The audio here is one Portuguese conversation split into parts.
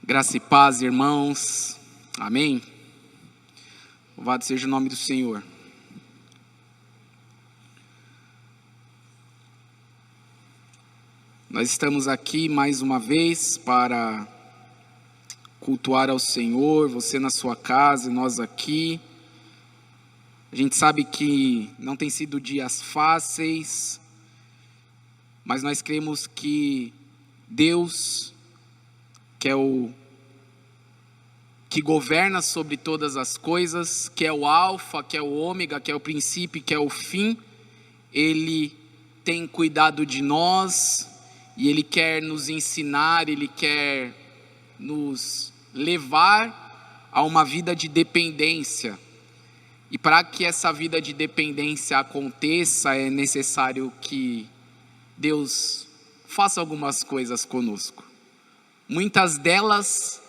Graça e paz, irmãos. Amém? Louvado seja o nome do Senhor. Nós estamos aqui mais uma vez para cultuar ao Senhor, você na sua casa e nós aqui. A gente sabe que não tem sido dias fáceis, mas nós cremos que Deus, que é o que governa sobre todas as coisas, que é o alfa, que é o ômega, que é o princípio, que é o fim, Ele tem cuidado de nós e Ele quer nos ensinar, Ele quer nos levar a uma vida de dependência. E para que essa vida de dependência aconteça, é necessário que Deus faça algumas coisas conosco. Muitas delas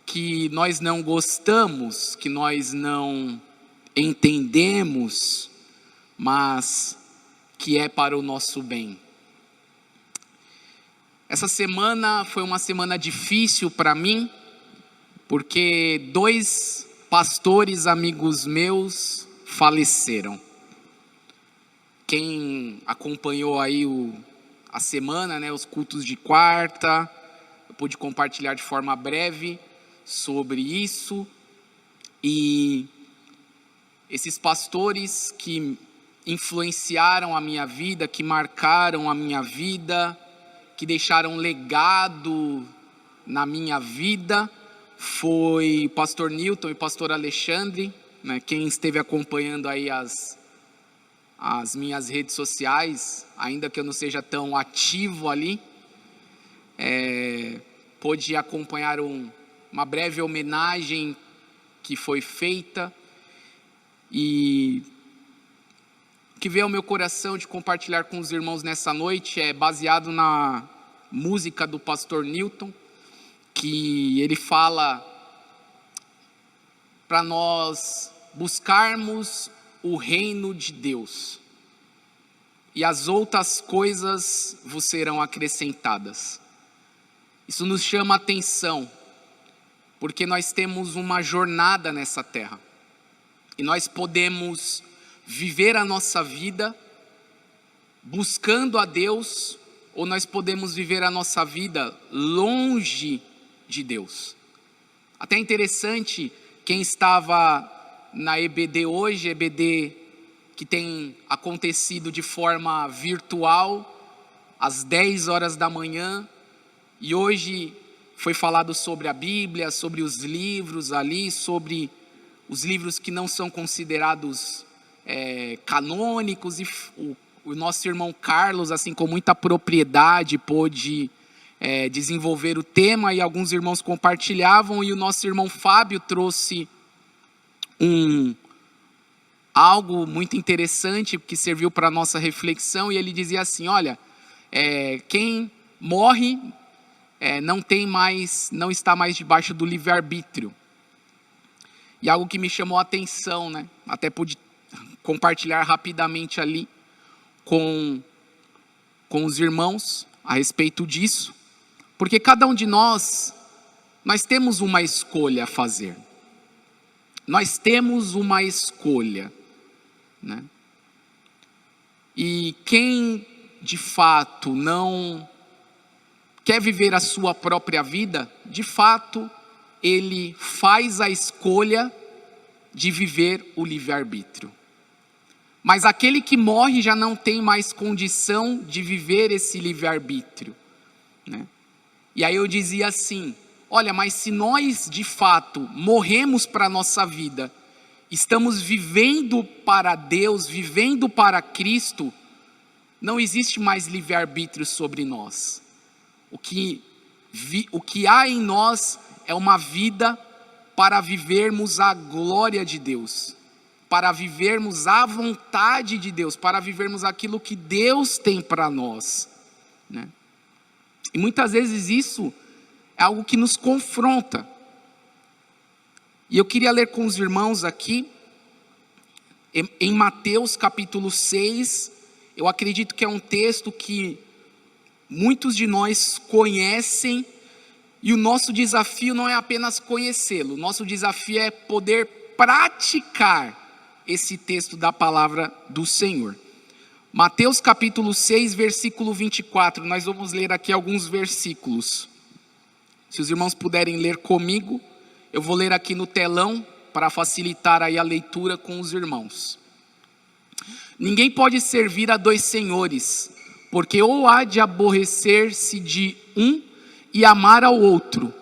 que nós não gostamos, que nós não entendemos, mas que é para o nosso bem. Essa semana foi uma semana difícil para mim, porque 2 pastores amigos meus faleceram. Quem acompanhou aí a semana, os cultos de quarta, eu pude compartilhar de forma breve sobre isso. E esses pastores que influenciaram a minha vida, que marcaram a minha vida, que deixaram legado na minha vida, foi o pastor Newton e o pastor Alexandre, Quem esteve acompanhando aí as minhas redes sociais, ainda que eu não seja tão ativo ali, pôde acompanhar uma breve homenagem que foi feita, e o que veio ao meu coração de compartilhar com os irmãos nessa noite é baseado na música do pastor Newton, que ele fala para nós buscarmos o reino de Deus, e as outras coisas vos serão acrescentadas. Isso nos chama a atenção, porque nós temos uma jornada nessa terra, e nós podemos viver a nossa vida buscando a Deus, ou nós podemos viver a nossa vida longe de Deus. Até interessante, quem estava na EBD hoje, EBD que tem acontecido de forma virtual, às 10 horas da manhã, e hoje foi falado sobre a Bíblia, sobre os livros ali, sobre os livros que não são considerados canônicos, e o nosso irmão Carlos, assim, com muita propriedade, pôde desenvolver o tema, e alguns irmãos compartilhavam, e o nosso irmão Fábio trouxe algo muito interessante que serviu para a nossa reflexão, e ele dizia assim: olha, quem morre não está mais debaixo do livre-arbítrio. E algo que me chamou a atenção, até pude compartilhar rapidamente ali com os irmãos a respeito disso, porque cada um de nós temos uma escolha a fazer. Nós temos uma escolha, E quem de fato não quer viver a sua própria vida, de fato, ele faz a escolha de viver o livre-arbítrio. Mas aquele que morre já não tem mais condição de viver esse livre-arbítrio, E aí eu dizia assim: olha, mas se nós de fato morremos para a nossa vida, estamos vivendo para Deus, vivendo para Cristo, não existe mais livre-arbítrio sobre nós. O que há em nós é uma vida para vivermos a glória de Deus, para vivermos a vontade de Deus, para vivermos aquilo que Deus tem para nós, E muitas vezes isso é algo que nos confronta. E eu queria ler com os irmãos aqui, em Mateus capítulo 6, eu acredito que é um texto que muitos de nós conhecem, E o nosso desafio não é apenas conhecê-lo, o nosso desafio é poder praticar esse texto da palavra do Senhor. Mateus capítulo 6, versículo 24, nós vamos ler aqui alguns versículos. Se os irmãos puderem ler comigo, eu vou ler aqui no telão, para facilitar aí a leitura com os irmãos. Ninguém pode servir a dois senhores, porque ou há de aborrecer-se de um e amar ao outro,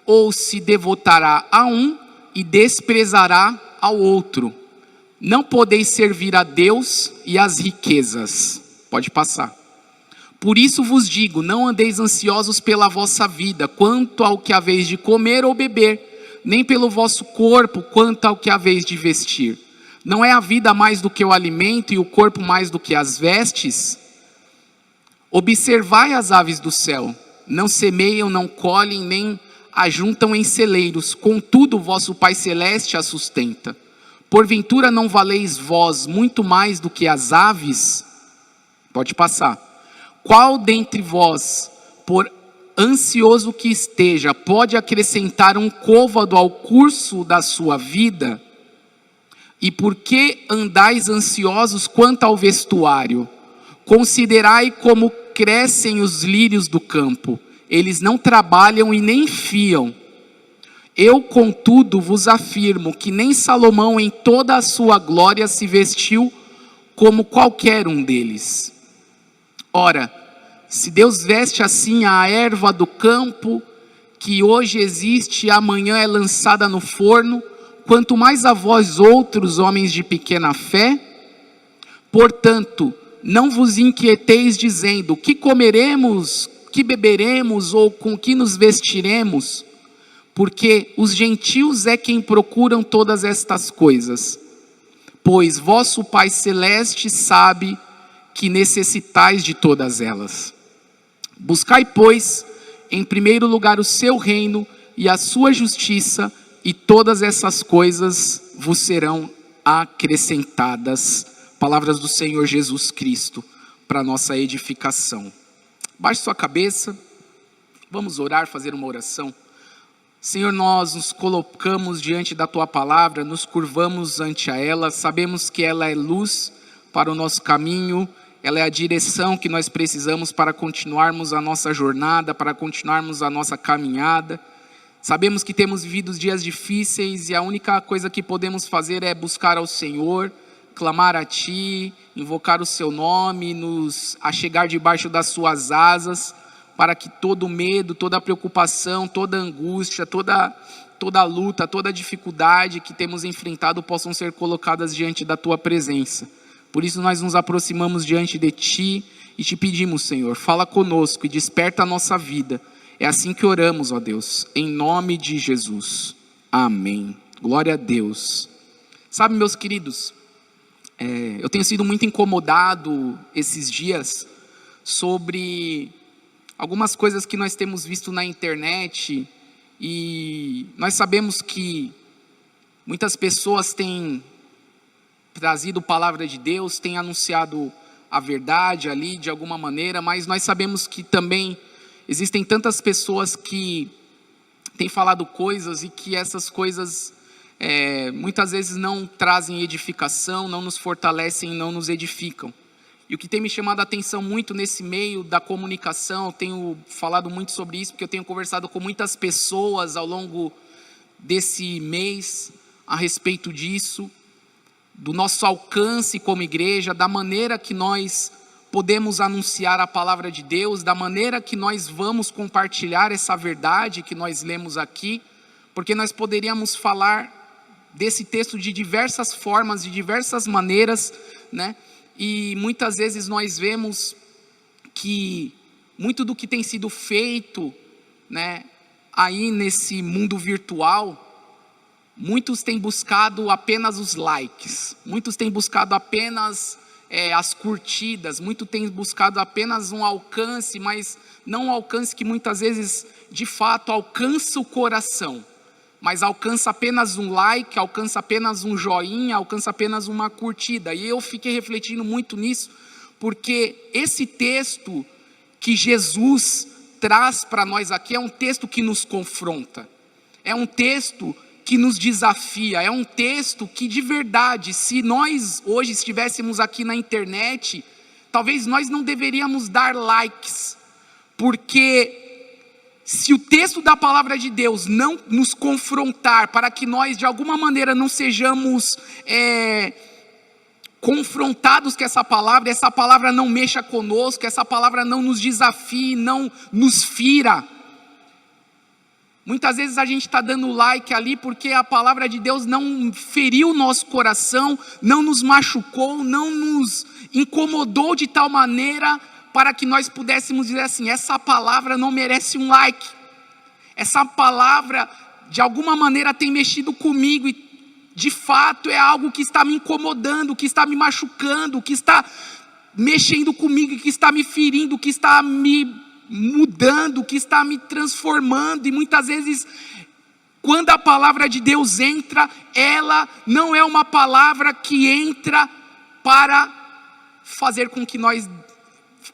ou se devotará a um e desprezará ao outro. Não podeis servir a Deus e às riquezas. Pode passar. Por isso vos digo, não andeis ansiosos pela vossa vida, quanto ao que haveis de comer ou beber, nem pelo vosso corpo, quanto ao que haveis de vestir. Não é a vida mais do que o alimento e o corpo mais do que as vestes? Observai as aves do céu, não semeiam, não colhem, nem ajuntam em celeiros, contudo o vosso Pai Celeste as sustenta. Porventura não valeis vós muito mais do que as aves? Pode passar. Qual dentre vós, por ansioso que esteja, pode acrescentar um côvado ao curso da sua vida? E por que andais ansiosos quanto ao vestuário? Considerai como crescem os lírios do campo, eles não trabalham e nem fiam. Eu, contudo, vos afirmo que nem Salomão em toda a sua glória se vestiu como qualquer um deles. Ora, se Deus veste assim a erva do campo, que hoje existe e amanhã é lançada no forno, quanto mais a vós outros, homens de pequena fé? Portanto, não vos inquieteis dizendo, que comeremos, que beberemos, ou com que nos vestiremos? Porque os gentios é quem procuram todas estas coisas. Pois vosso Pai Celeste sabe que necessitais de todas elas. Buscai, pois, em primeiro lugar o seu reino e a sua justiça, e todas essas coisas vos serão acrescentadas. Palavras do Senhor Jesus Cristo para nossa edificação. Baixe sua cabeça, vamos orar, fazer uma oração. Senhor, nós nos colocamos diante da tua palavra, nos curvamos ante a ela, sabemos que ela é luz para o nosso caminho, ela é a direção que nós precisamos para continuarmos a nossa jornada, para continuarmos a nossa caminhada. Sabemos que temos vivido dias difíceis e a única coisa que podemos fazer é buscar ao Senhor, clamar a Ti, invocar o Seu nome, nos achegar debaixo das Suas asas, para que todo medo, toda preocupação, toda angústia, toda luta, toda dificuldade que temos enfrentado possam ser colocadas diante da Tua presença. Por isso nós nos aproximamos diante de Ti e Te pedimos, Senhor, fala conosco e desperta a nossa vida. É assim que oramos, ó Deus, em nome de Jesus. Amém. Glória a Deus. Sabe, meus queridos, eu tenho sido muito incomodado esses dias sobre algumas coisas que nós temos visto na internet, e nós sabemos que muitas pessoas têm trazido palavra de Deus, têm anunciado a verdade ali de alguma maneira, mas nós sabemos que também existem tantas pessoas que têm falado coisas e que essas coisas muitas vezes não trazem edificação, não nos fortalecem, não nos edificam. E o que tem me chamado a atenção muito nesse meio da comunicação, eu tenho falado muito sobre isso, porque eu tenho conversado com muitas pessoas ao longo desse mês a respeito disso, do nosso alcance como igreja, da maneira que nós podemos anunciar a palavra de Deus, da maneira que nós vamos compartilhar essa verdade que nós lemos aqui, porque nós poderíamos falar desse texto de diversas formas, de diversas maneiras, né? E muitas vezes nós vemos que muito do que tem sido feito, né, aí nesse mundo virtual, muitos têm buscado apenas os likes, muitos têm buscado apenas as curtidas, muitos têm buscado apenas um alcance, mas não um alcance que muitas vezes de fato alcança o coração, mas alcança apenas um like, alcança apenas um joinha, alcança apenas uma curtida. E eu fiquei refletindo muito nisso, porque esse texto que Jesus traz para nós aqui é um texto que nos confronta, é um texto que nos desafia, é um texto que de verdade, se nós hoje estivéssemos aqui na internet, talvez nós não deveríamos dar likes, porque se o texto da palavra de Deus não nos confrontar, para que nós de alguma maneira não sejamos confrontados com essa palavra não mexa conosco, essa palavra não nos desafie, não nos fira. Muitas vezes a gente está dando like ali porque a palavra de Deus não feriu o nosso coração, não nos machucou, não nos incomodou de tal maneira para que nós pudéssemos dizer assim: essa palavra não merece um like, essa palavra de alguma maneira tem mexido comigo e de fato é algo que está me incomodando, que está me machucando, que está mexendo comigo, que está me ferindo, que está me mudando, que está me transformando. E muitas vezes, quando a palavra de Deus entra, ela não é uma palavra que entra para fazer com que nós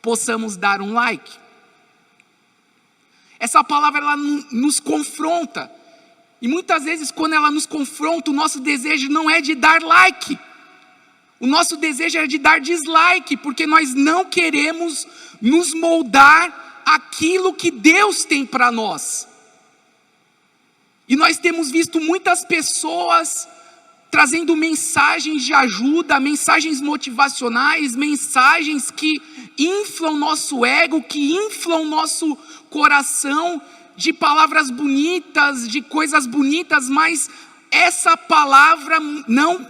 possamos dar um like. Essa palavra ela nos confronta. E muitas vezes quando ela nos confronta, o nosso desejo não é de dar like. O nosso desejo é de dar dislike, porque nós não queremos nos moldar aquilo que Deus tem para nós. E nós temos visto muitas pessoas trazendo mensagens de ajuda, mensagens motivacionais, mensagens que inflam nosso ego, que inflam nosso coração, de palavras bonitas, de coisas bonitas, mas essa palavra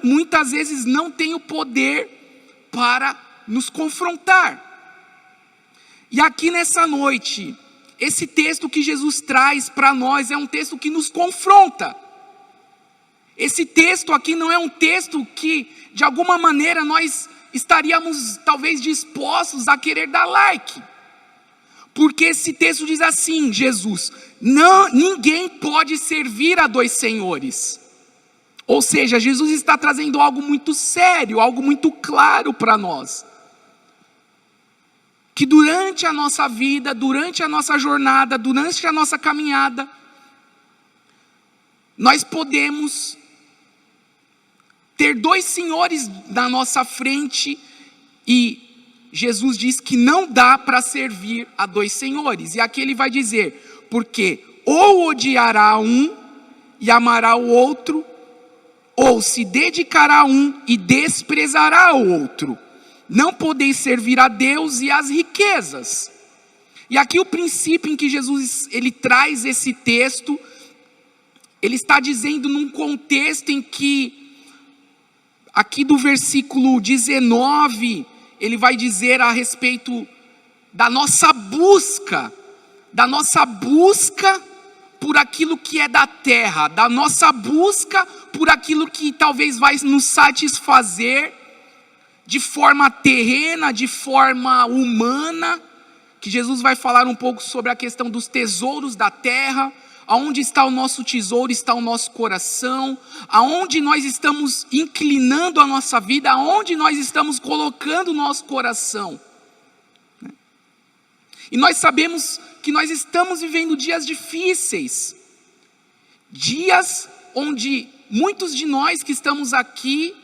muitas vezes não tem o poder para nos confrontar. E aqui nessa noite, esse texto que Jesus traz para nós é um texto que nos confronta. Esse texto aqui não é um texto que de alguma maneira nós estaríamos talvez dispostos a querer dar like. Porque esse texto diz assim: Jesus, ninguém pode servir a dois senhores. Ou seja, Jesus está trazendo algo muito sério, algo muito claro para nós. Que durante a nossa vida, durante a nossa jornada, durante a nossa caminhada, nós podemos ter dois senhores na nossa frente e Jesus diz que não dá para servir a dois senhores. E aqui ele vai dizer: porque ou odiará um e amará o outro, ou se dedicará a um e desprezará o outro. Não podeis servir a Deus e às riquezas. E aqui o princípio em que Jesus ele traz esse texto, ele está dizendo num contexto em que, aqui do versículo 19, ele vai dizer a respeito da nossa busca por aquilo que é da terra, da nossa busca por aquilo que talvez vai nos satisfazer de forma terrena, de forma humana, que Jesus vai falar um pouco sobre a questão dos tesouros da terra, aonde está o nosso tesouro, está o nosso coração, aonde nós estamos inclinando a nossa vida, aonde nós estamos colocando o nosso coração. E nós sabemos que nós estamos vivendo dias difíceis, dias onde muitos de nós que estamos aqui,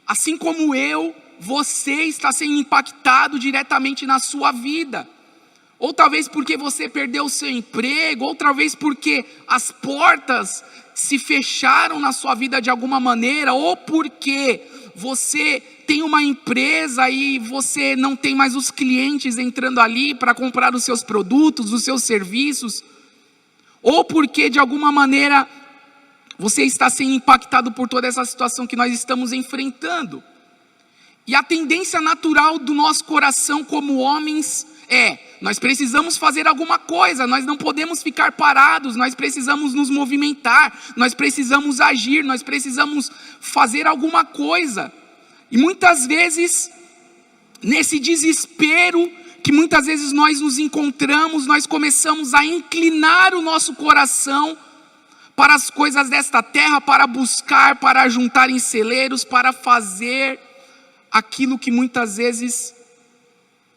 assim como eu, você está sendo impactado diretamente na sua vida. Ou talvez porque você perdeu o seu emprego, ou talvez porque as portas se fecharam na sua vida de alguma maneira, ou porque você tem uma empresa e você não tem mais os clientes entrando ali para comprar os seus produtos, os seus serviços, ou porque de alguma maneira você está sendo impactado por toda essa situação que nós estamos enfrentando. E a tendência natural do nosso coração como homens nós precisamos fazer alguma coisa, nós não podemos ficar parados, nós precisamos nos movimentar, nós precisamos agir, nós precisamos fazer alguma coisa. E muitas vezes, nesse desespero que muitas vezes nós nos encontramos, nós começamos a inclinar o nosso coração para as coisas desta terra, para buscar, para juntar em celeiros, para fazer aquilo que muitas vezes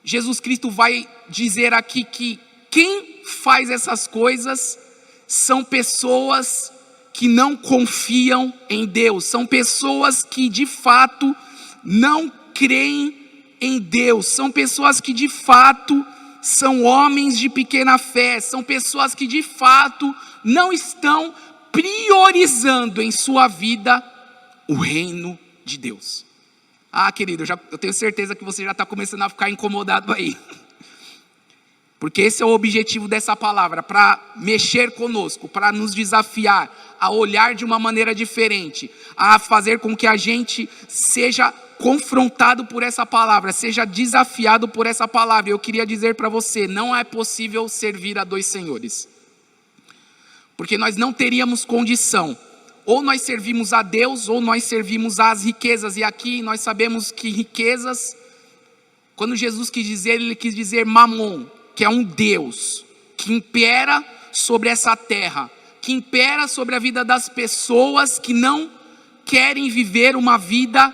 Jesus Cristo vai dizer aqui que quem faz essas coisas são pessoas que não confiam em Deus, são pessoas que de fato não creem em Deus, são pessoas que de fato são homens de pequena fé, são pessoas que de fato não estão priorizando em sua vida o reino de Deus. Querido, eu tenho certeza que você já está começando a ficar incomodado aí. Porque esse é o objetivo dessa palavra, para mexer conosco, para nos desafiar a olhar de uma maneira diferente, a fazer com que a gente seja confrontado por essa palavra, seja desafiado por essa palavra. Eu queria dizer para você, não é possível servir a dois senhores. Porque nós não teríamos condição. Ou nós servimos a Deus, ou nós servimos às riquezas. E aqui nós sabemos que riquezas, quando Jesus quis dizer, ele quis dizer mamon, que é um Deus que impera sobre essa terra, que impera sobre a vida das pessoas que não querem viver uma vida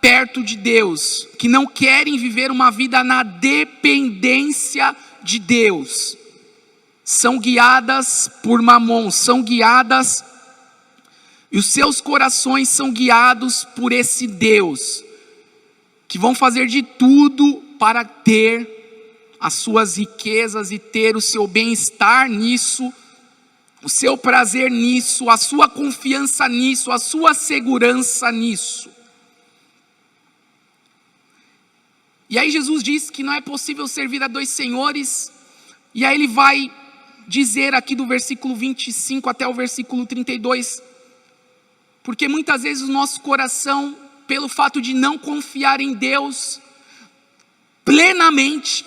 perto de Deus, que não querem viver uma vida na dependência de Deus. São guiadas por mamon, são guiadas, e os seus corações são guiados por esse Deus, que vão fazer de tudo para ter as suas riquezas e ter o seu bem-estar nisso, o seu prazer nisso, a sua confiança nisso, a sua segurança nisso. E aí Jesus diz que não é possível servir a dois senhores, e aí ele vai dizer aqui do versículo 25 até o versículo 32, porque muitas vezes o nosso coração, pelo fato de não confiar em Deus plenamente,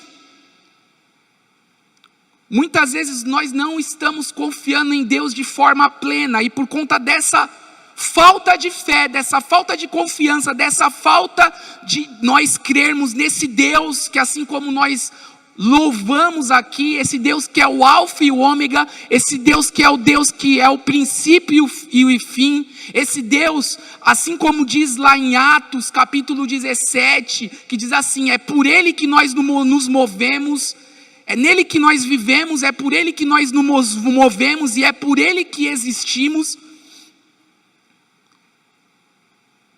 muitas vezes nós não estamos confiando em Deus de forma plena, e por conta dessa falta de fé, dessa falta de confiança, dessa falta de nós crermos nesse Deus, que assim como nós louvamos aqui, esse Deus que é o alfa e o ômega, esse Deus que é o princípio e o fim, esse Deus, assim como diz lá em Atos capítulo 17, que diz assim, é por Ele que nós nos movemos, é nele que nós vivemos, é por Ele que nós nos movemos e é por Ele que existimos.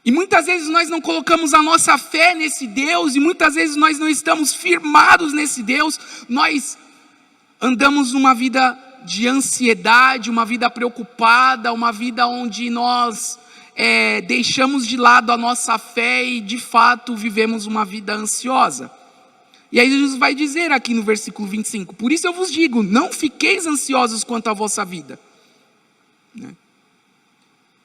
E muitas vezes nós não colocamos a nossa fé nesse Deus, e muitas vezes nós não estamos firmados nesse Deus, nós andamos numa vida de ansiedade, uma vida preocupada, uma vida onde nós deixamos de lado a nossa fé e de fato vivemos uma vida ansiosa. E aí Jesus vai dizer aqui no versículo 25, por isso eu vos digo, não fiqueis ansiosos quanto à vossa vida.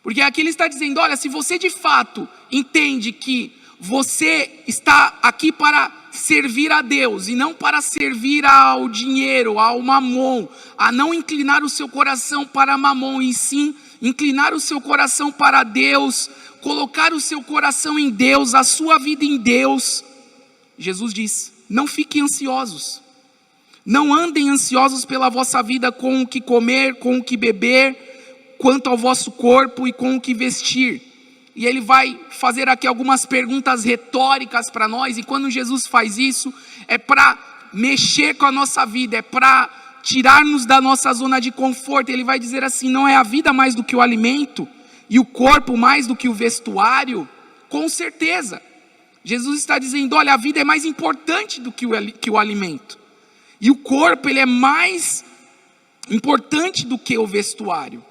Porque aqui ele está dizendo, olha, se você de fato entende que você está aqui para servir a Deus e não para servir ao dinheiro, ao mamon, a não inclinar o seu coração para mamon, e sim inclinar o seu coração para Deus, colocar o seu coração em Deus, a sua vida em Deus, Jesus diz, não fiquem ansiosos, não andem ansiosos pela vossa vida com o que comer, com o que beber, quanto ao vosso corpo e com o que vestir. E ele vai fazer aqui algumas perguntas retóricas para nós, e quando Jesus faz isso, é para mexer com a nossa vida, é para tirar-nos da nossa zona de conforto. Ele vai dizer assim, não é a vida mais do que o alimento, e o corpo mais do que o vestuário? Com certeza, Jesus está dizendo, olha, a vida é mais importante do que o alimento, e o corpo ele é mais importante do que o vestuário.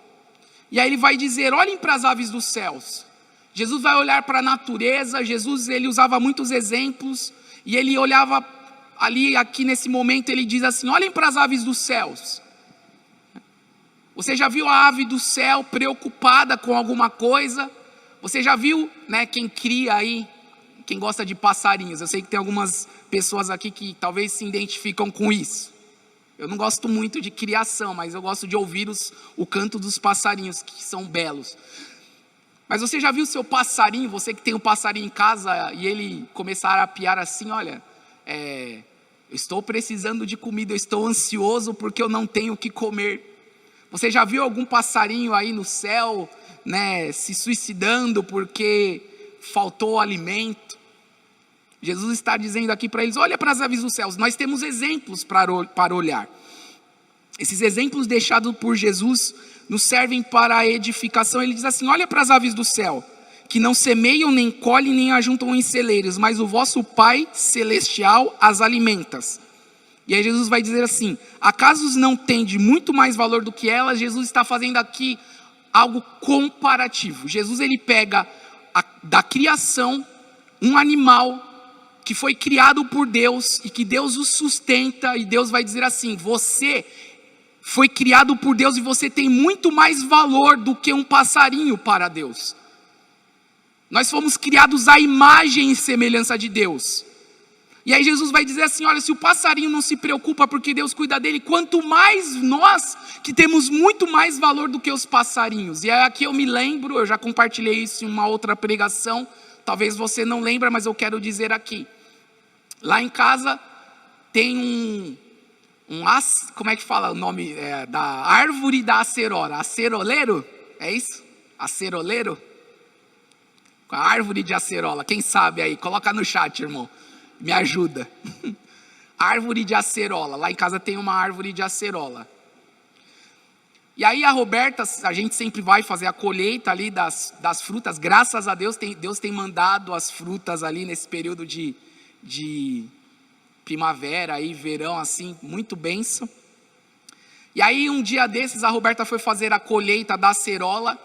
E aí ele vai dizer, olhem para as aves dos céus. Jesus vai olhar para a natureza, Jesus ele usava muitos exemplos, e ele olhava ali, aqui nesse momento, ele diz assim, olhem para as aves dos céus. Você já viu a ave do céu preocupada com alguma coisa? Você já viu, quem cria aí, quem gosta de passarinhos? Eu sei que tem algumas pessoas aqui que talvez se identificam com isso. Eu não gosto muito de criação, mas eu gosto de ouvir o canto dos passarinhos, que são belos. Mas você já viu o seu passarinho, você que tem um passarinho em casa, e ele começar a piar assim, olha, eu estou precisando de comida, eu estou ansioso porque eu não tenho o que comer. Você já viu algum passarinho aí no céu, se suicidando porque faltou alimento? Jesus está dizendo aqui para eles, olha para as aves dos céus, nós temos exemplos para olhar. Esses exemplos deixados por Jesus nos servem para a edificação. Ele diz assim: olha para as aves do céu, que não semeiam, nem colhem, nem ajuntam em celeiros, mas o vosso Pai Celestial as alimenta. E aí Jesus vai dizer assim: acaso não tem de muito mais valor do que elas? Jesus está fazendo aqui algo comparativo. Jesus ele pega da criação um animal que foi criado por Deus e que Deus o sustenta, e Deus vai dizer assim: você foi criado por Deus e você tem muito mais valor do que um passarinho para Deus. Nós fomos criados à imagem e semelhança de Deus. E aí Jesus vai dizer assim: olha, se o passarinho não se preocupa porque Deus cuida dele, quanto mais nós, que temos muito mais valor do que os passarinhos. E aqui eu me lembro, eu já compartilhei isso em uma outra pregação, talvez você não lembre, mas eu quero dizer aqui. Lá em casa tem como é que fala o nome da árvore da acerola? Aceroleiro? É isso? Aceroleiro? A árvore de acerola, quem sabe aí? Coloca no chat, irmão. Me ajuda. Árvore de acerola. Lá em casa tem uma árvore de acerola. E aí a Roberta, a gente sempre vai fazer a colheita ali das frutas. Graças a Deus, Deus tem mandado as frutas ali nesse período de primavera e verão, assim, muito bênção. E aí um dia desses a Roberta foi fazer a colheita da acerola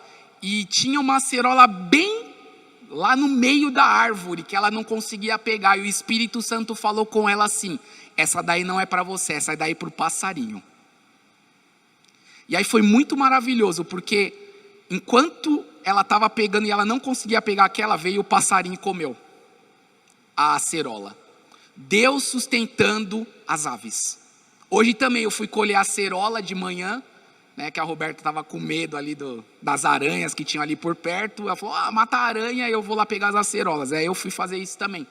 e tinha uma acerola bem lá no meio da árvore, que ela não conseguia pegar, e o Espírito Santo falou com ela assim: essa daí não é para você, essa daí é para o passarinho. E aí foi muito maravilhoso, porque enquanto ela estava pegando e ela não conseguia pegar aquela, veio o passarinho e comeu a acerola. Deus sustentando as aves. Hoje também eu fui colher a acerola de manhã, que a Roberta estava com medo ali das aranhas que tinham ali por perto. Ela falou: mata a aranha, eu vou lá pegar as acerolas. Aí eu fui fazer isso também.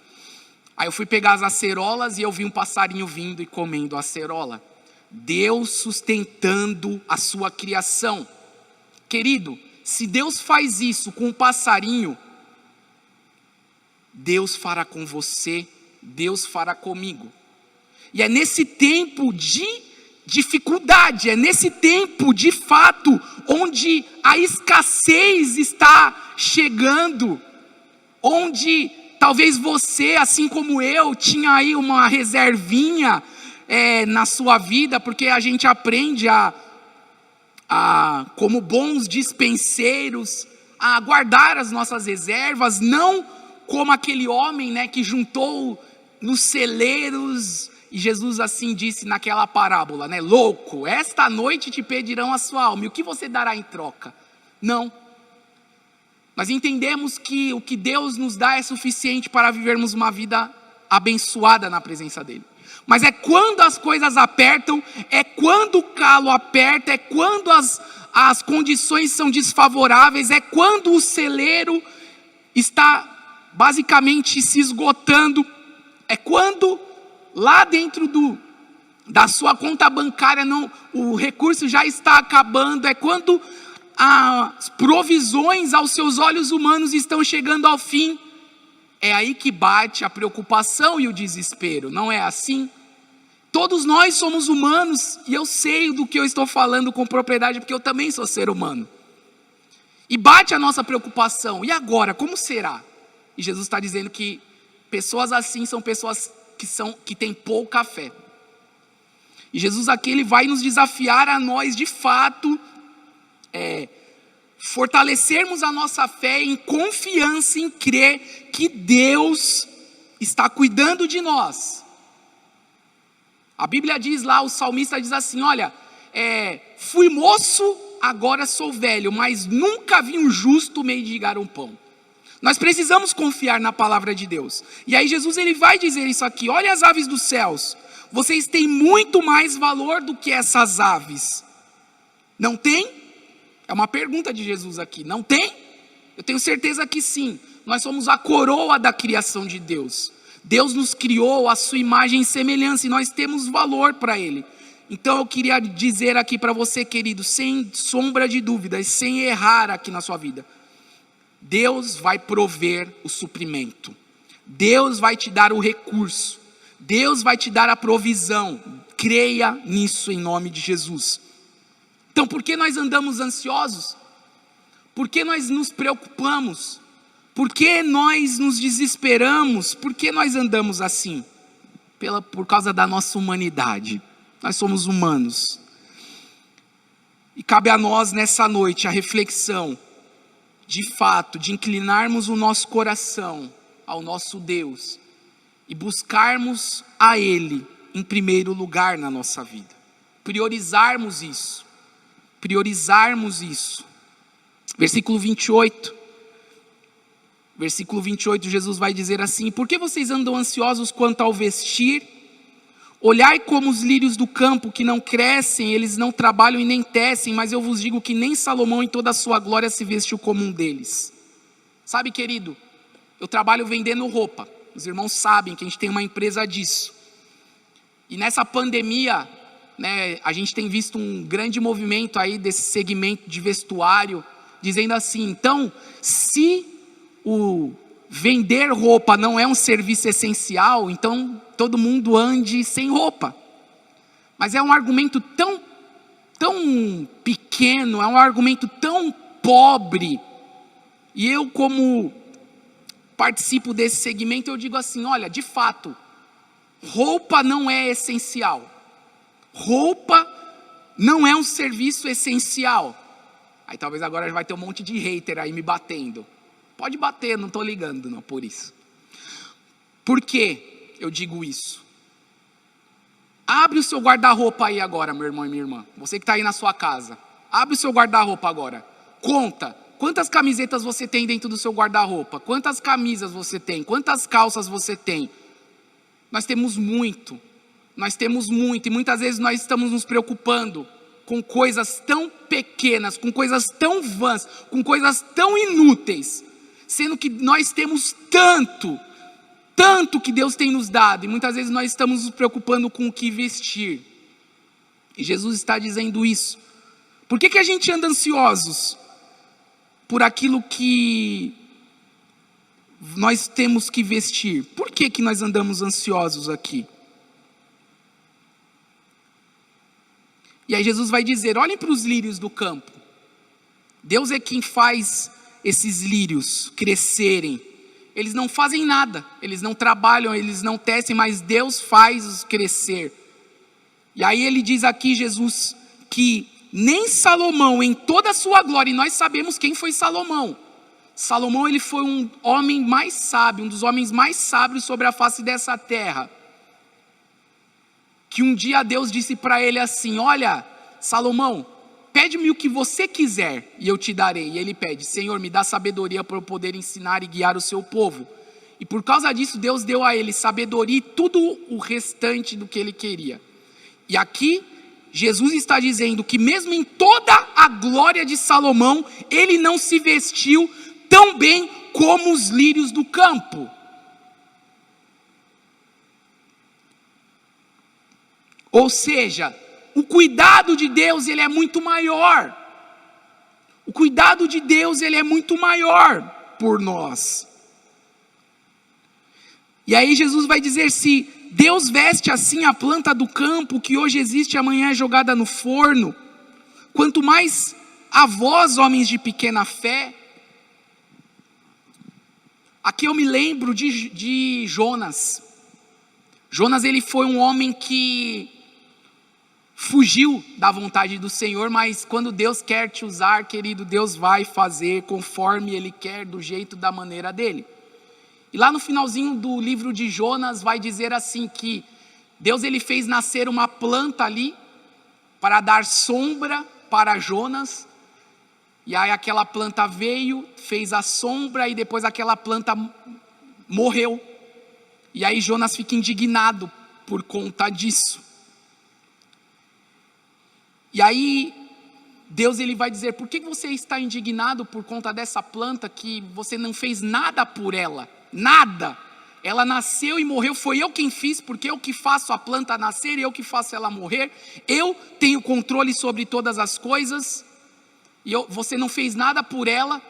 Aí eu fui pegar as acerolas e eu vi um passarinho vindo e comendo a acerola. Deus sustentando a sua criação. Querido, se Deus faz isso com um passarinho, Deus fará com você, Deus fará comigo. E é nesse tempo de dificuldade, é nesse tempo de fato onde a escassez está chegando, onde talvez você, assim como eu, tinha aí uma reservinha na sua vida, porque a gente aprende como bons dispenseiros, a guardar as nossas reservas, não como aquele homem, que juntou nos celeiros. E Jesus assim disse naquela parábola, louco, esta noite te pedirão a sua alma, e o que você dará em troca? Não. Nós entendemos que o que Deus nos dá é suficiente para vivermos uma vida abençoada na presença dEle. Mas é quando as coisas apertam, é quando o calo aperta, é quando as condições são desfavoráveis, é quando o celeiro está basicamente se esgotando, é quando lá dentro da sua conta bancária o recurso já está acabando, é quando as provisões aos seus olhos humanos estão chegando ao fim. É aí que bate a preocupação e o desespero, não é assim? Todos nós somos humanos, e eu sei do que eu estou falando com propriedade, porque eu também sou ser humano. E bate a nossa preocupação: e agora, como será? E Jesus está dizendo que pessoas assim são pessoas que têm pouca fé. E Jesus aqui ele vai nos desafiar a nós de fato fortalecermos a nossa fé em confiança, em crer que Deus está cuidando de nós. A Bíblia diz lá, o salmista diz assim: olha, fui moço, agora sou velho, mas nunca vi um justo mendigar um pão. Nós precisamos confiar na palavra de Deus. E aí Jesus ele vai dizer isso aqui: olha as aves dos céus, vocês têm muito mais valor do que essas aves. Não tem? É uma pergunta de Jesus aqui. Não tem? Eu tenho certeza que sim. Nós somos a coroa da criação de Deus. Deus nos criou à sua imagem e semelhança, e nós temos valor para Ele. Então eu queria dizer aqui para você, querido, sem sombra de dúvidas, sem errar aqui na sua vida: Deus vai prover o suprimento, Deus vai te dar o recurso, Deus vai te dar a provisão. creia nisso em nome de Jesus. Então, por que nós andamos ansiosos? Por que nós nos preocupamos? Por que nós nos desesperamos? Por que nós andamos assim? Por causa da nossa humanidade. Nós somos humanos. E cabe a nós nessa noite a reflexão, de fato, de inclinarmos o nosso coração ao nosso Deus e buscarmos a Ele em primeiro lugar na nossa vida. Priorizarmos isso. Priorizarmos isso. Versículo 28. Versículo 28, Jesus vai dizer assim: por que vocês andam ansiosos quanto ao vestir? Olhai como os lírios do campo, que não crescem, eles não trabalham e nem tecem, mas eu vos digo que nem Salomão em toda a sua glória se vestiu como um deles. Sabe, querido, eu trabalho vendendo roupa. Os irmãos sabem que a gente tem uma empresa disso. E nessa pandemia, né, a gente tem visto um grande movimento aí desse segmento de vestuário, dizendo assim: então, se o vender roupa não é um serviço essencial, então todo mundo ande sem roupa. Mas é um argumento tão pequeno, é um argumento tão pobre. E eu, como participo desse segmento, eu digo assim: olha, de fato, roupa não é essencial. Roupa não é um serviço essencial. Aí talvez agora vai ter um monte de hater aí me batendo. Pode bater, não estou ligando não por isso. Por que eu digo isso? Abre o seu guarda-roupa aí agora, meu irmão e minha irmã. Você que está aí na sua casa. Abre o seu guarda-roupa agora. Conta. Quantas camisetas você tem dentro do seu guarda-roupa? Quantas camisas você tem? Quantas calças você tem? Nós temos muito. Nós temos muito. E muitas vezes nós estamos nos preocupando com coisas tão pequenas, com coisas tão vãs, com coisas tão inúteis. Sendo que nós temos tanto que Deus tem nos dado, e muitas vezes nós estamos nos preocupando com o que vestir. E Jesus está dizendo isso. Por que a gente anda ansiosos? Por aquilo que nós temos que vestir. Por que nós andamos ansiosos aqui? E aí Jesus vai dizer: olhem para os lírios do campo. Deus é quem faz esses lírios crescerem. Eles não fazem nada, eles não trabalham, eles não tecem, mas Deus faz crescer. E aí ele diz aqui, Jesus, que nem Salomão em toda a sua glória, e nós sabemos quem foi Salomão. Salomão, ele foi um homem mais sábio, um dos homens mais sábios sobre a face dessa terra. Que um dia Deus disse para ele assim: olha, Salomão, pede-me o que você quiser e eu te darei. E ele pede: Senhor, me dá sabedoria para eu poder ensinar e guiar o seu povo. E por causa disso, Deus deu a ele sabedoria e tudo o restante do que ele queria. E aqui, Jesus está dizendo que mesmo em toda a glória de Salomão, ele não se vestiu tão bem como os lírios do campo. Ou seja, o cuidado de Deus, ele é muito maior. O cuidado de Deus, ele é muito maior por nós. E aí Jesus vai dizer: se Deus veste assim a planta do campo, que hoje existe e amanhã é jogada no forno, quanto mais a vós, homens de pequena fé. Aqui eu me lembro de Jonas. Jonas, ele foi um homem que fugiu da vontade do Senhor, mas quando Deus quer te usar, querido, Deus vai fazer conforme Ele quer, do jeito, da maneira dele. E lá no finalzinho do livro de Jonas vai dizer assim que Deus, ele fez nascer uma planta ali para dar sombra para Jonas. E aí aquela planta veio, fez a sombra e depois aquela planta morreu. E aí Jonas fica indignado por conta disso. E aí Deus, ele vai dizer: por que você está indignado por conta dessa planta que você não fez nada por ela? Nada. Ela nasceu e morreu, foi eu quem fiz, porque eu que faço a planta nascer e eu que faço ela morrer. Eu tenho controle sobre todas as coisas. E você não fez nada por ela.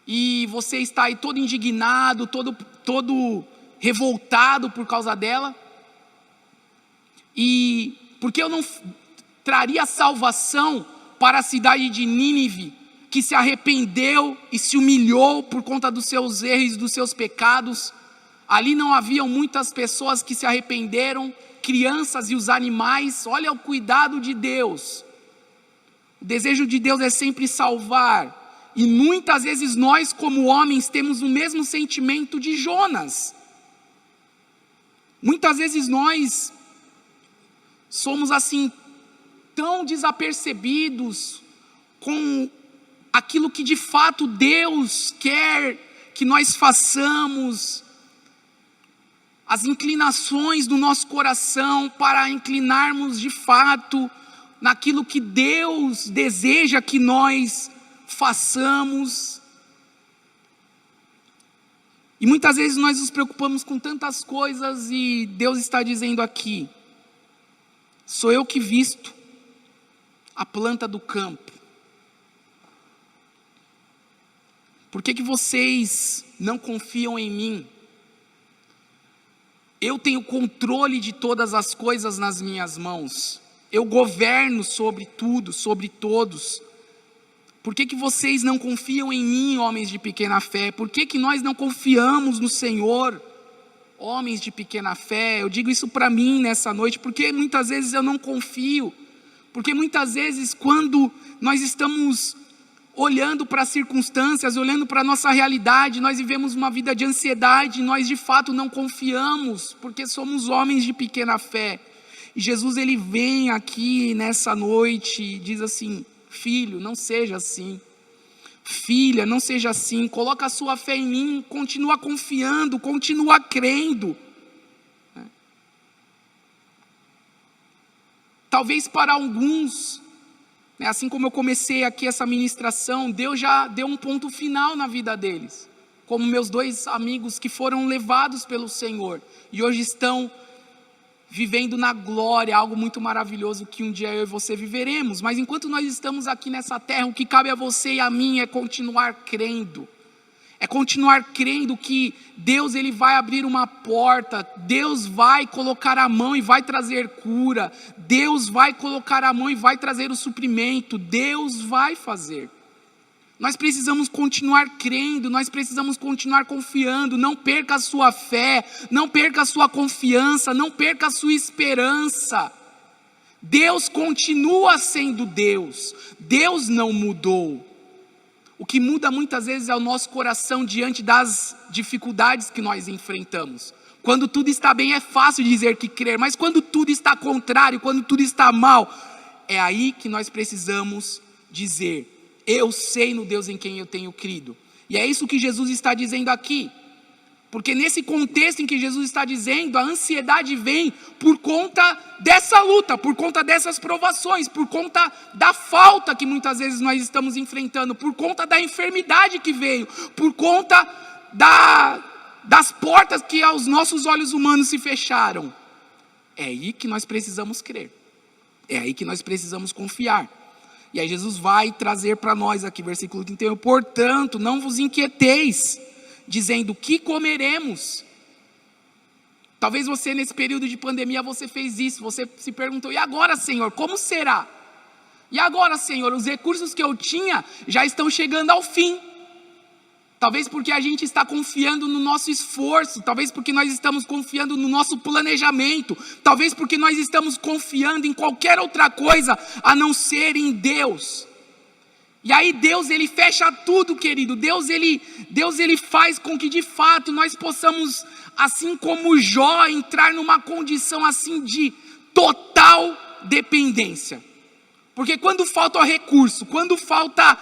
E você está aí todo indignado, todo revoltado por causa dela. E porque eu não traria salvação para a cidade de Nínive, que se arrependeu e se humilhou por conta dos seus erros, dos seus pecados. Ali não haviam muitas pessoas que se arrependeram, crianças e os animais. Olha o cuidado de Deus. O desejo de Deus é sempre salvar. E muitas vezes nós, como homens, temos o mesmo sentimento de Jonas. Muitas vezes nós somos assim, tão desapercebidos com aquilo que de fato Deus quer que nós façamos, as inclinações do nosso coração para inclinarmos de fato naquilo que Deus deseja que nós façamos. E muitas vezes nós nos preocupamos com tantas coisas e Deus está dizendo aqui: sou eu que visto a planta do campo. Por que vocês não confiam em mim? Eu tenho controle de todas as coisas nas minhas mãos. Eu governo sobre tudo, sobre todos. Por que vocês não confiam em mim, homens de pequena fé? Por que nós não confiamos no Senhor, homens de pequena fé? Eu digo isso para mim nessa noite, porque muitas vezes eu não confio. Porque muitas vezes quando nós estamos olhando para as circunstâncias, olhando para a nossa realidade, nós vivemos uma vida de ansiedade, nós de fato não confiamos, porque somos homens de pequena fé. E Jesus, ele vem aqui nessa noite e diz assim: filho, não seja assim. Filha, não seja assim. Coloca a sua fé em mim, continua confiando, continua crendo. Talvez para alguns, assim como eu comecei aqui essa ministração, Deus já deu um ponto final na vida deles. Como meus 2 amigos que foram levados pelo Senhor e hoje estão vivendo na glória, algo muito maravilhoso que um dia eu e você viveremos. Mas enquanto nós estamos aqui nessa terra, o que cabe a você e a mim é continuar crendo. É continuar crendo que Deus, ele vai abrir uma porta, Deus vai colocar a mão e vai trazer cura, Deus vai colocar a mão e vai trazer o suprimento, Deus vai fazer. Nós precisamos continuar crendo, nós precisamos continuar confiando. Não perca a sua fé, não perca a sua confiança, não perca a sua esperança. Deus continua sendo Deus, Deus não mudou. O que muda muitas vezes é o nosso coração diante das dificuldades que nós enfrentamos. Quando tudo está bem é fácil dizer que crer, mas quando tudo está contrário, quando tudo está mal, é aí que nós precisamos dizer: eu sei no Deus em quem eu tenho crido. E é isso que Jesus está dizendo aqui. Porque nesse contexto em que Jesus está dizendo, a ansiedade vem por conta dessa luta, por conta dessas provações, por conta da falta que muitas vezes nós estamos enfrentando, por conta da enfermidade que veio, por conta das portas que aos nossos olhos humanos se fecharam. É aí que nós precisamos crer. É aí que nós precisamos confiar. E aí Jesus vai trazer para nós aqui, versículo 31, portanto, não vos inquieteis, dizendo: que comeremos? Talvez você nesse período de pandemia você fez isso, você se perguntou: e agora, Senhor, como será? E agora, Senhor, os recursos que eu tinha já estão chegando ao fim. Talvez porque a gente está confiando no nosso esforço, talvez porque nós estamos confiando no nosso planejamento, talvez porque nós estamos confiando em qualquer outra coisa a não ser em Deus. E aí Deus, ele fecha tudo, querido. Deus ele faz com que de fato nós possamos, assim como Jó, entrar numa condição assim de total dependência. Porque quando falta recurso, quando falta,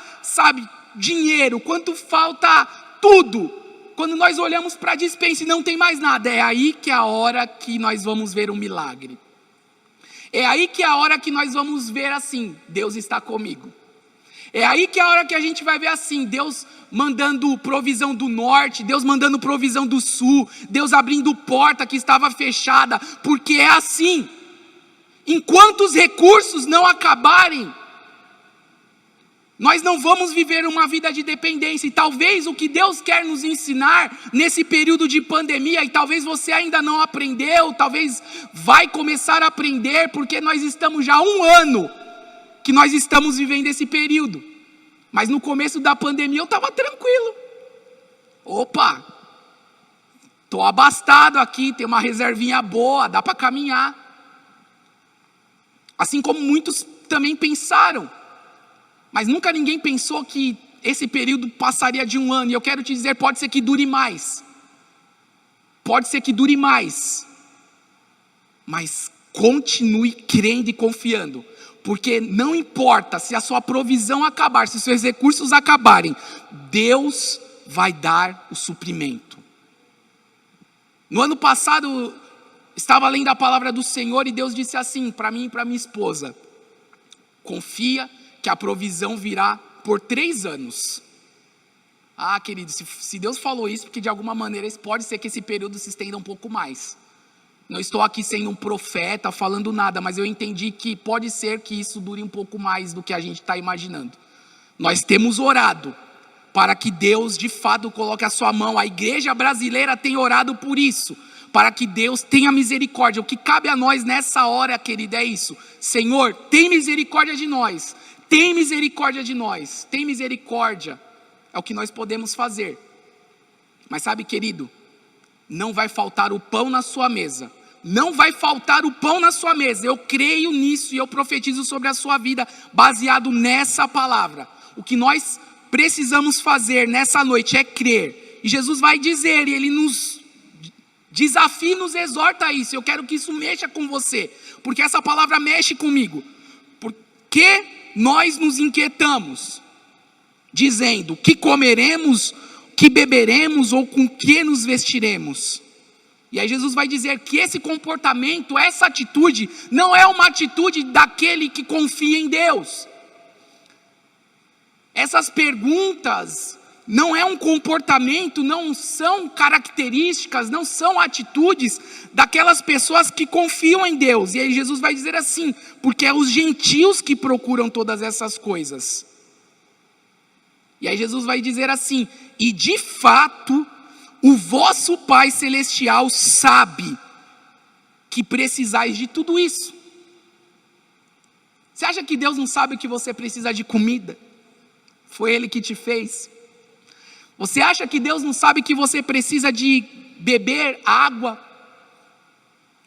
dinheiro, quando falta tudo, quando nós olhamos para a despensa e não tem mais nada, é aí que é a hora que nós vamos ver um milagre. É aí que é a hora que nós vamos ver assim: Deus está comigo. É aí que é a hora que a gente vai ver assim, Deus mandando provisão do norte, Deus mandando provisão do sul, Deus abrindo porta que estava fechada, porque é assim. Enquanto os recursos não acabarem, Nós não vamos viver uma vida de dependência. E talvez o que Deus quer nos ensinar nesse período de pandemia, e talvez você ainda não aprendeu, talvez vai começar a aprender, porque nós estamos já há 1 ano que nós estamos vivendo esse período. Mas no começo da pandemia eu estava tranquilo. Opa, estou abastado aqui, tem uma reservinha boa, dá para caminhar. Assim como muitos também pensaram. Mas nunca ninguém pensou que esse período passaria de 1 ano. E eu quero te dizer, pode ser que dure mais. Pode ser que dure mais. Mas continue crendo e confiando. Porque não importa se a sua provisão acabar, se os seus recursos acabarem, Deus vai dar o suprimento. No ano passado, estava lendo a palavra do Senhor e Deus disse assim para mim e para minha esposa: confia que a provisão virá por 3 anos. Ah, querido, se Deus falou isso, porque de alguma maneira pode ser que esse período se estenda um pouco mais. Não estou aqui sendo um profeta, falando nada, mas eu entendi que pode ser que isso dure um pouco mais do que a gente está imaginando. Nós temos orado para que Deus de fato coloque a sua mão. A igreja brasileira tem orado por isso, para que Deus tenha misericórdia. O que cabe a nós nessa hora, querido, é isso: Senhor, tem misericórdia de nós. Tem misericórdia de nós. Tem misericórdia. É o que nós podemos fazer. Mas sabe, querido, não vai faltar o pão na sua mesa. Não vai faltar o pão na sua mesa. Eu creio nisso e eu profetizo sobre a sua vida baseado nessa palavra. O que nós precisamos fazer nessa noite é crer. E Jesus vai dizer, e Ele nos desafia e nos exorta a isso. Eu quero que isso mexa com você, porque essa palavra mexe comigo. Porque nós nos inquietamos, dizendo: que comeremos, que beberemos ou com que nos vestiremos? E aí Jesus vai dizer que esse comportamento, essa atitude, não é uma atitude daquele que confia em Deus. Essas perguntas não é um comportamento, não são características, não são atitudes daquelas pessoas que confiam em Deus. E aí Jesus vai dizer assim: porque é os gentios que procuram todas essas coisas. E aí Jesus vai dizer assim: e de fato o vosso Pai Celestial sabe que precisais de tudo isso. Você acha que Deus não sabe que você precisa de comida? Foi Ele que te fez. Você acha que Deus não sabe que você precisa de beber água?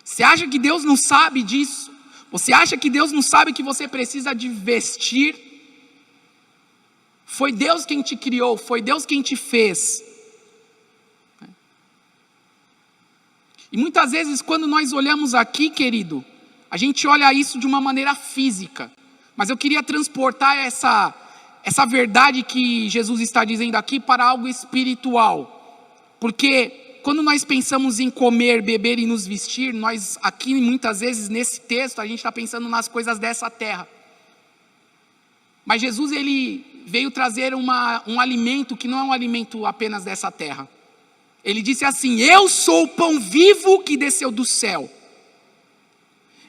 Você acha que Deus não sabe disso? Você acha que Deus não sabe que você precisa de vestir? Foi Deus quem te criou, foi Deus quem te fez. E muitas vezes quando nós olhamos aqui, querido, a gente olha isso de uma maneira física. Mas eu queria transportar essa verdade que Jesus está dizendo aqui para algo espiritual. Porque quando nós pensamos em comer, beber e nos vestir, nós aqui muitas vezes nesse texto a gente está pensando nas coisas dessa terra. Mas Jesus, ele veio trazer um alimento que não é um alimento apenas dessa terra. Ele disse assim: eu sou o pão vivo que desceu do céu.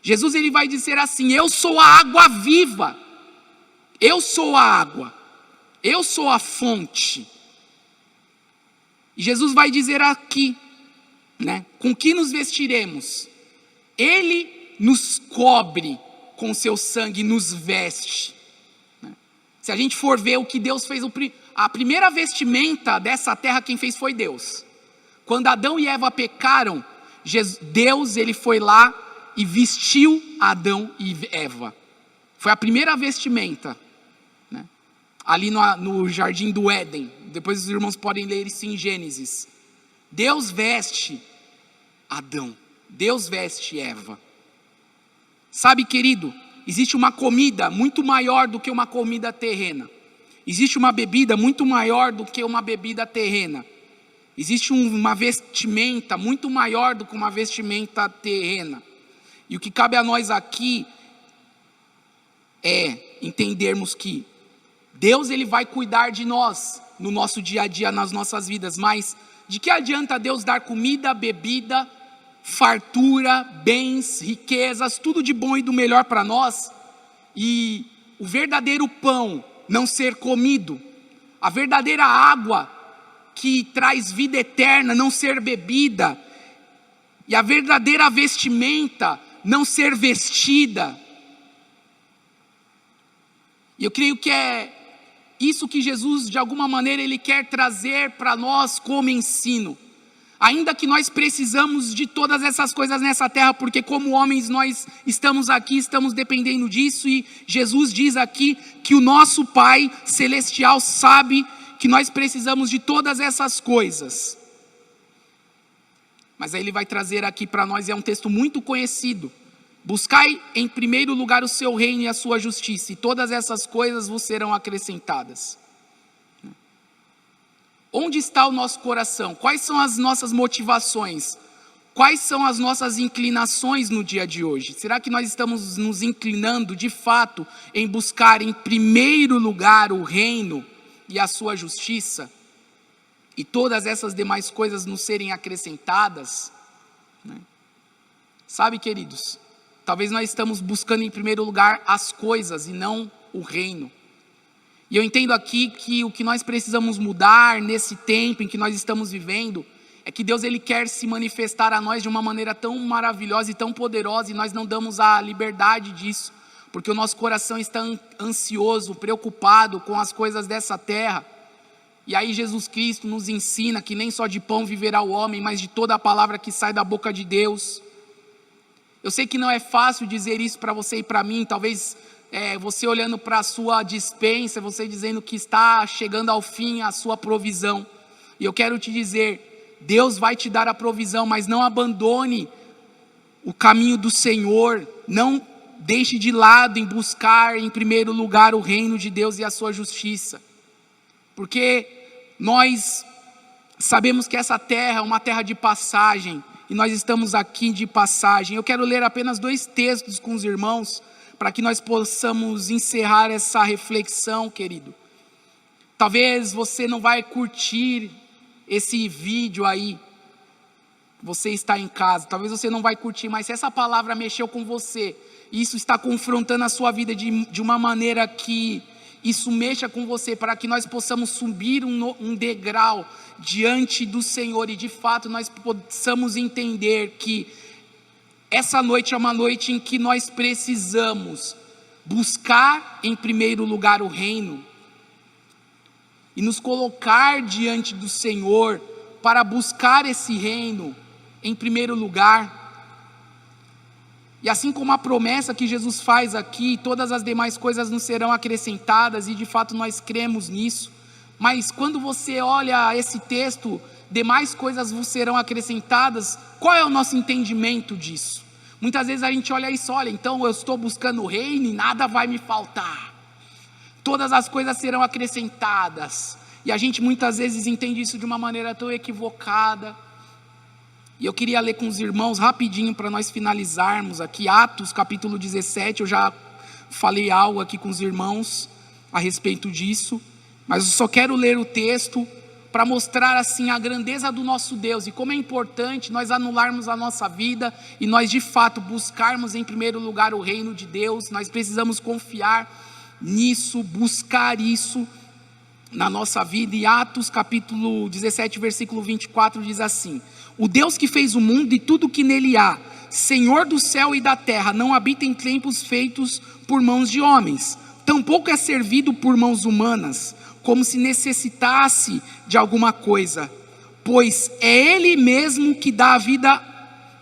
Jesus, ele vai dizer assim: eu sou a água viva. Eu sou a água. Eu sou a fonte. E Jesus vai dizer aqui, né? Com que nos vestiremos? Ele nos cobre com seu sangue, nos veste. Se a gente for ver o que Deus fez, a primeira vestimenta dessa terra, quem fez foi Deus. Quando Adão e Eva pecaram, Deus, ele foi lá e vestiu Adão e Eva. Foi a primeira vestimenta, né? Ali no jardim do Éden. Depois os irmãos podem ler isso em Gênesis. Deus veste Adão, Deus veste Eva. Sabe, querido, existe uma comida muito maior do que uma comida terrena. Existe uma bebida muito maior do que uma bebida terrena. Existe uma vestimenta muito maior do que uma vestimenta terrena. E o que cabe a nós aqui é entendermos que Deus, ele vai cuidar de nós no nosso dia a dia, nas nossas vidas. Mas de que adianta Deus dar comida, bebida, fartura, bens, riquezas, tudo de bom e do melhor para nós, e o verdadeiro pão não ser comido. A verdadeira água que traz vida eterna não ser bebida. E a verdadeira vestimenta não ser vestida. E eu creio que é isso que Jesus, de alguma maneira, Ele quer trazer para nós como ensino. Ainda que nós precisamos de todas essas coisas nessa terra, porque como homens nós estamos aqui, estamos dependendo disso, e Jesus diz aqui que o nosso Pai Celestial sabe que nós precisamos de todas essas coisas. Mas aí Ele vai trazer aqui para nós, é um texto muito conhecido: buscai em primeiro lugar o seu reino e a sua justiça, e todas essas coisas vos serão acrescentadas. Onde está o nosso coração? Quais são as nossas motivações? Quais são as nossas inclinações no dia de hoje? Será que nós estamos nos inclinando de fato em buscar em primeiro lugar o reino e a sua justiça, e todas essas demais coisas nos serem acrescentadas? Sabe, queridos, talvez nós estamos buscando em primeiro lugar as coisas e não o reino. E eu entendo aqui que o que nós precisamos mudar nesse tempo em que nós estamos vivendo é que Deus, Ele quer se manifestar a nós de uma maneira tão maravilhosa e tão poderosa, e nós não damos a liberdade disso, porque o nosso coração está ansioso, preocupado com as coisas dessa terra. E aí Jesus Cristo nos ensina que nem só de pão viverá o homem, mas de toda a palavra que sai da boca de Deus. Eu sei que não é fácil dizer isso para você e para mim, talvez você olhando para a sua despensa, você dizendo que está chegando ao fim a sua provisão. E eu quero te dizer, Deus vai te dar a provisão, mas não abandone o caminho do Senhor, não deixe de lado em buscar em primeiro lugar o reino de Deus e a sua justiça. Porque nós sabemos que essa terra é uma terra de passagem, e nós estamos aqui de passagem. Eu quero ler apenas 2 textos com os irmãos, para que nós possamos encerrar essa reflexão, querido. Talvez você não vai curtir esse vídeo aí, você está em casa, talvez você não vai curtir, mas se essa palavra mexeu com você, e isso está confrontando a sua vida de uma maneira que isso mexa com você, para que nós possamos subir um degrau diante do Senhor, e de fato nós possamos entender que essa noite é uma noite em que nós precisamos buscar em primeiro lugar o reino, e nos colocar diante do Senhor para buscar esse reino em primeiro lugar. E assim como a promessa que Jesus faz aqui, todas as demais coisas nos serão acrescentadas, e de fato nós cremos nisso. Mas quando você olha esse texto, demais coisas vos serão acrescentadas, qual é o nosso entendimento disso? Muitas vezes a gente olha isso, olha, então eu estou buscando o reino e nada vai me faltar. Todas as coisas serão acrescentadas. E a gente muitas vezes entende isso de uma maneira tão equivocada. E eu queria ler com os irmãos rapidinho para nós finalizarmos aqui, Atos capítulo 17, eu já falei algo aqui com os irmãos a respeito disso, mas eu só quero ler o texto para mostrar assim a grandeza do nosso Deus, e como é importante nós anularmos a nossa vida, e nós de fato buscarmos em primeiro lugar o reino de Deus. Nós precisamos confiar nisso, buscar isso na nossa vida. E Atos capítulo 17, versículo 24 diz assim: o Deus que fez o mundo e tudo que nele há, Senhor do céu e da terra, não habita em templos feitos por mãos de homens, tampouco é servido por mãos humanas, como se necessitasse de alguma coisa, pois é Ele mesmo que dá a vida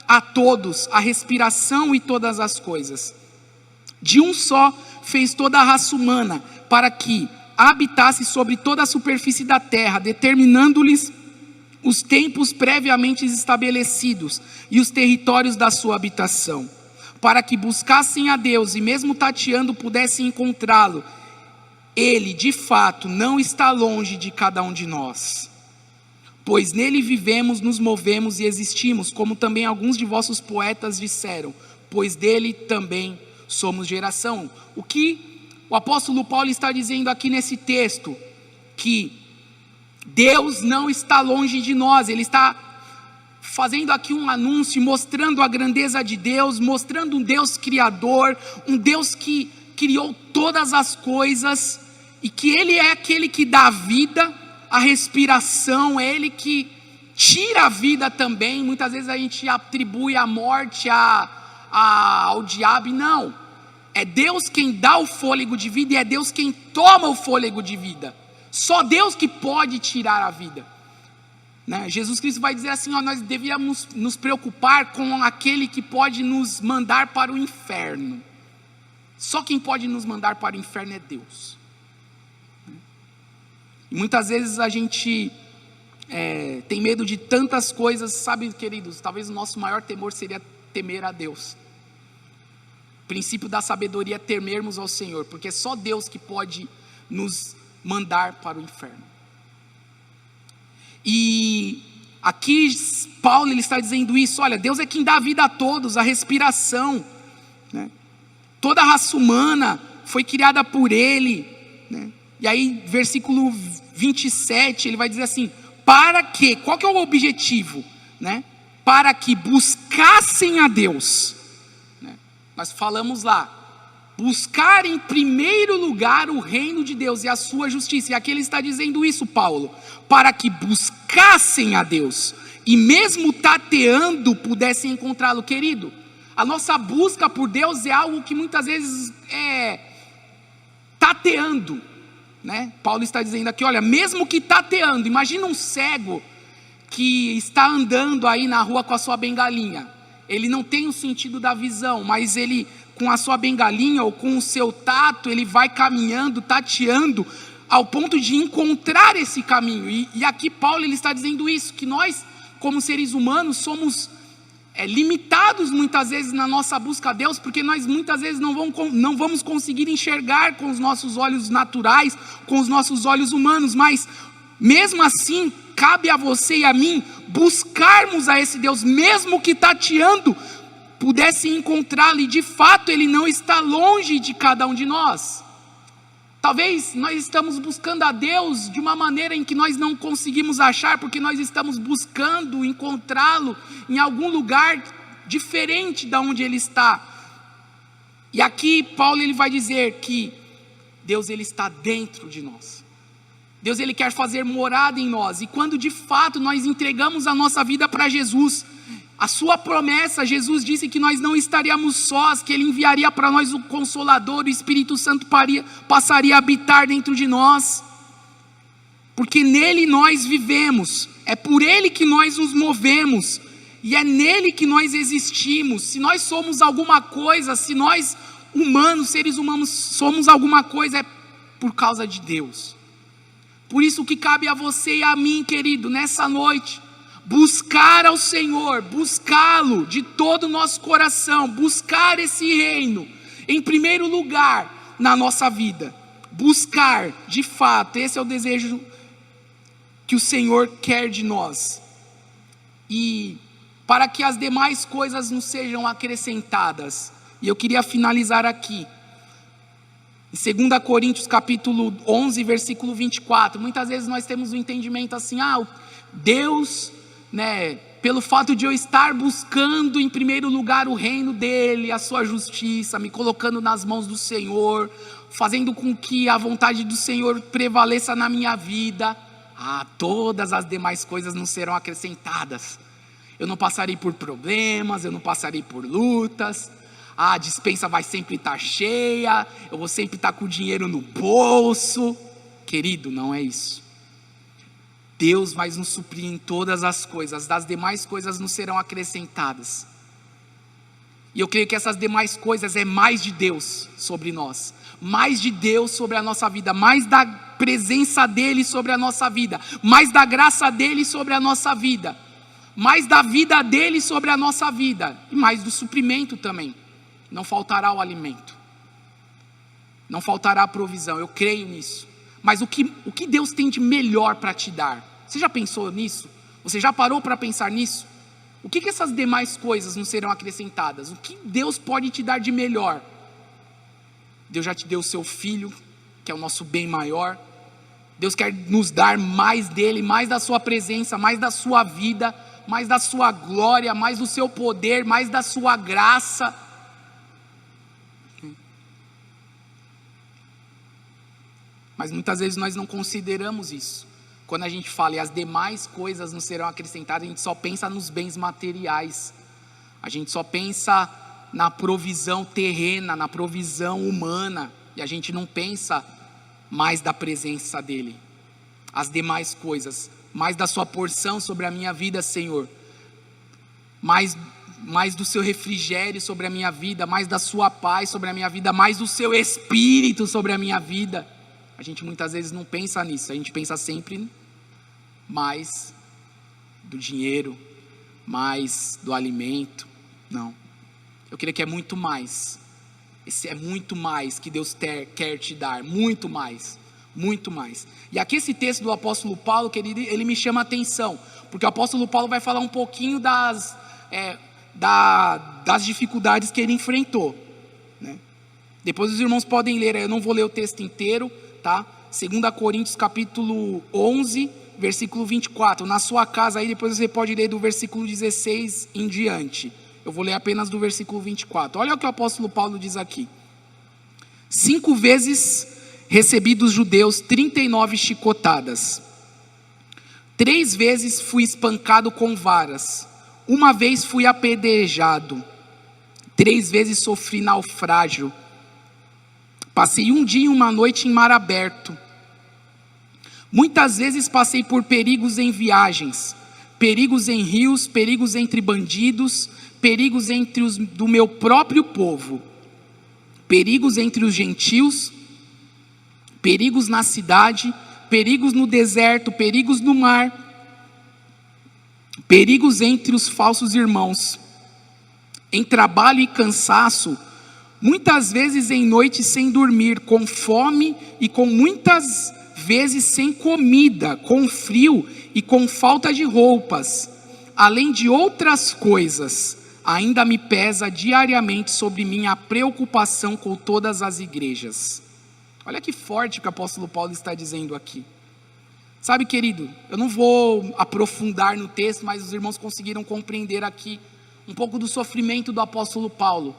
a todos, a respiração e todas as coisas. De um só fez toda a raça humana, para que habitasse sobre toda a superfície da terra, determinando-lhes os tempos previamente estabelecidos e os territórios da sua habitação, para que buscassem a Deus e mesmo tateando pudessem encontrá-lo. Ele de fato não está longe de cada um de nós, pois nele vivemos, nos movemos e existimos, como também alguns de vossos poetas disseram, pois dele também somos geração. O que o apóstolo Paulo está dizendo aqui nesse texto? Que Deus não está longe de nós. Ele está fazendo aqui um anúncio, mostrando a grandeza de Deus, mostrando um Deus criador, um Deus que criou todas as coisas, e que Ele é aquele que dá a vida, a respiração, é Ele que tira a vida também. Muitas vezes a gente atribui a morte ao diabo, e não, é Deus quem dá o fôlego de vida, e é Deus quem toma o fôlego de vida. Só Deus que pode tirar a vida, né? Jesus Cristo vai dizer assim, nós devíamos nos preocupar com aquele que pode nos mandar para o inferno. Só quem pode nos mandar para o inferno é Deus. E muitas vezes a gente tem medo de tantas coisas, sabe, queridos? Talvez o nosso maior temor seria temer a Deus. O princípio da sabedoria é temermos ao Senhor, porque é só Deus que pode nos mandar para o inferno. E aqui Paulo ele está dizendo isso, olha, Deus é quem dá a vida a todos, a respiração, né? Toda a raça humana foi criada por Ele, né? E aí versículo 27, ele vai dizer assim, para que, qual que é o objetivo, né? Para que buscassem a Deus, né? Nós falamos lá, buscar em primeiro lugar o reino de Deus e a sua justiça. E aqui ele está dizendo isso, Paulo, para que buscassem a Deus e mesmo tateando pudessem encontrá-lo. Querido, a nossa busca por Deus é algo que muitas vezes é tateando, né? Paulo está dizendo aqui, olha, mesmo que tateando, imagina um cego que está andando aí na rua com a sua bengalinha. Ele não tem o sentido da visão, mas ele, com a sua bengalinha ou com o seu tato, ele vai caminhando, tateando, ao ponto de encontrar esse caminho. E aqui Paulo ele está dizendo isso, que nós, como seres humanos, somos limitados muitas vezes na nossa busca a Deus, porque nós muitas vezes não vamos conseguir enxergar com os nossos olhos naturais, com os nossos olhos humanos, mas mesmo assim, cabe a você e a mim buscarmos a esse Deus, mesmo que tateando, pudesse encontrá-lo, e de fato Ele não está longe de cada um de nós. Talvez nós estamos buscando a Deus de uma maneira em que nós não conseguimos achar, porque nós estamos buscando encontrá-lo em algum lugar diferente da onde Ele está. E aqui Paulo ele vai dizer que Deus ele está dentro de nós. Deus ele quer fazer morada em nós, e quando de fato nós entregamos a nossa vida para Jesus, a sua promessa, Jesus disse que nós não estaríamos sós, que Ele enviaria para nós o Consolador, o Espírito Santo passaria a habitar dentro de nós, porque nele nós vivemos, é por Ele que nós nos movemos, e é nele que nós existimos. Se nós somos alguma coisa, se nós humanos, seres humanos, somos alguma coisa, é por causa de Deus. Por isso que cabe a você e a mim, querido, nessa noite, buscar ao Senhor, buscá-lo de todo o nosso coração, buscar esse reino em primeiro lugar na nossa vida, buscar de fato, esse é o desejo que o Senhor quer de nós, e para que as demais coisas nos sejam acrescentadas. E eu queria finalizar aqui, em 2 Coríntios capítulo 11, versículo 24, muitas vezes nós temos um entendimento assim, Deus, né, pelo fato de eu estar buscando em primeiro lugar o reino dele, a sua justiça, me colocando nas mãos do Senhor, fazendo com que a vontade do Senhor prevaleça na minha vida, todas as demais coisas não serão acrescentadas. Eu não passarei por problemas, eu não passarei por lutas, a despensa vai sempre estar cheia, eu vou sempre estar com o dinheiro no bolso. Querido, não é isso. Deus vai nos suprir em todas as coisas, das demais coisas nos serão acrescentadas. E eu creio que essas demais coisas é mais de Deus sobre nós, mais de Deus sobre a nossa vida, mais da presença dEle sobre a nossa vida, mais da graça dEle sobre a nossa vida, mais da vida dEle sobre a nossa vida, e mais do suprimento também. Não faltará o alimento, não faltará a provisão, eu creio nisso. Mas o que Deus tem de melhor para te dar? Você já pensou nisso? Você já parou para pensar nisso? O que essas demais coisas não serão acrescentadas? O que Deus pode te dar de melhor? Deus já te deu o seu Filho, que é o nosso bem maior. Deus quer nos dar mais dele, mais da sua presença, mais da sua vida, mais da sua glória, mais do seu poder, mais da sua graça. Mas muitas vezes nós não consideramos isso. Quando a gente fala e as demais coisas não serão acrescentadas, a gente só pensa nos bens materiais. A gente só pensa na provisão terrena, na provisão humana. E a gente não pensa mais da presença dele. As demais coisas, mais da sua porção sobre a minha vida, Senhor. Mais do seu refrigério sobre a minha vida, mais da sua paz sobre a minha vida, mais do seu espírito sobre a minha vida. A gente muitas vezes não pensa nisso, a gente pensa sempre mais do dinheiro, mais do alimento. Não, eu creio que é muito mais. Esse é muito mais que Deus quer te dar, muito mais, muito mais. E aqui esse texto do apóstolo Paulo, querido, ele me chama a atenção, porque o apóstolo Paulo vai falar um pouquinho das dificuldades que ele enfrentou, né? Depois os irmãos podem ler, eu não vou ler o texto inteiro, tá? 2 Coríntios capítulo 11, versículo 24, na sua casa aí, depois você pode ler do versículo 16 em diante. Eu vou ler apenas do versículo 24. Olha o que o apóstolo Paulo diz aqui: 5 vezes recebi dos judeus 39 chicotadas, 3 vezes fui espancado com varas, 1 vez fui apedrejado, 3 vezes sofri naufrágio, passei 1 dia e 1 noite em mar aberto, muitas vezes passei por perigos em viagens, perigos em rios, perigos entre bandidos, perigos entre os do meu próprio povo, perigos entre os gentios, perigos na cidade, perigos no deserto, perigos no mar, perigos entre os falsos irmãos, em trabalho e cansaço, muitas vezes em noite sem dormir, com fome e com muitas vezes sem comida, com frio e com falta de roupas, além de outras coisas, ainda me pesa diariamente sobre mim a preocupação com todas as igrejas. Olha que forte que o apóstolo Paulo está dizendo aqui. Sabe, querido, eu não vou aprofundar no texto, mas os irmãos conseguiram compreender aqui um pouco do sofrimento do apóstolo Paulo,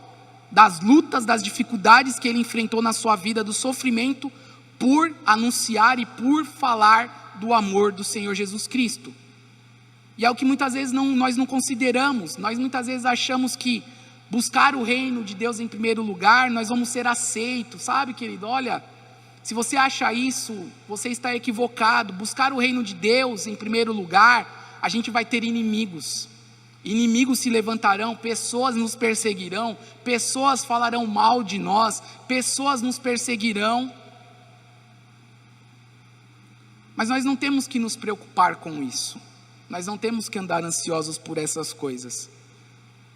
das lutas, das dificuldades que ele enfrentou na sua vida, do sofrimento por anunciar e por falar do amor do Senhor Jesus Cristo. E é o que muitas vezes nós não consideramos. Nós muitas vezes achamos que buscar o reino de Deus em primeiro lugar, nós vamos ser aceitos, sabe, querido? Olha, se você acha isso, você está equivocado. Buscar o reino de Deus em primeiro lugar, a gente vai ter inimigos. Inimigos se levantarão, pessoas nos perseguirão, pessoas falarão mal de nós, pessoas nos perseguirão. Mas nós não temos que nos preocupar com isso. Nós não temos que andar ansiosos por essas coisas.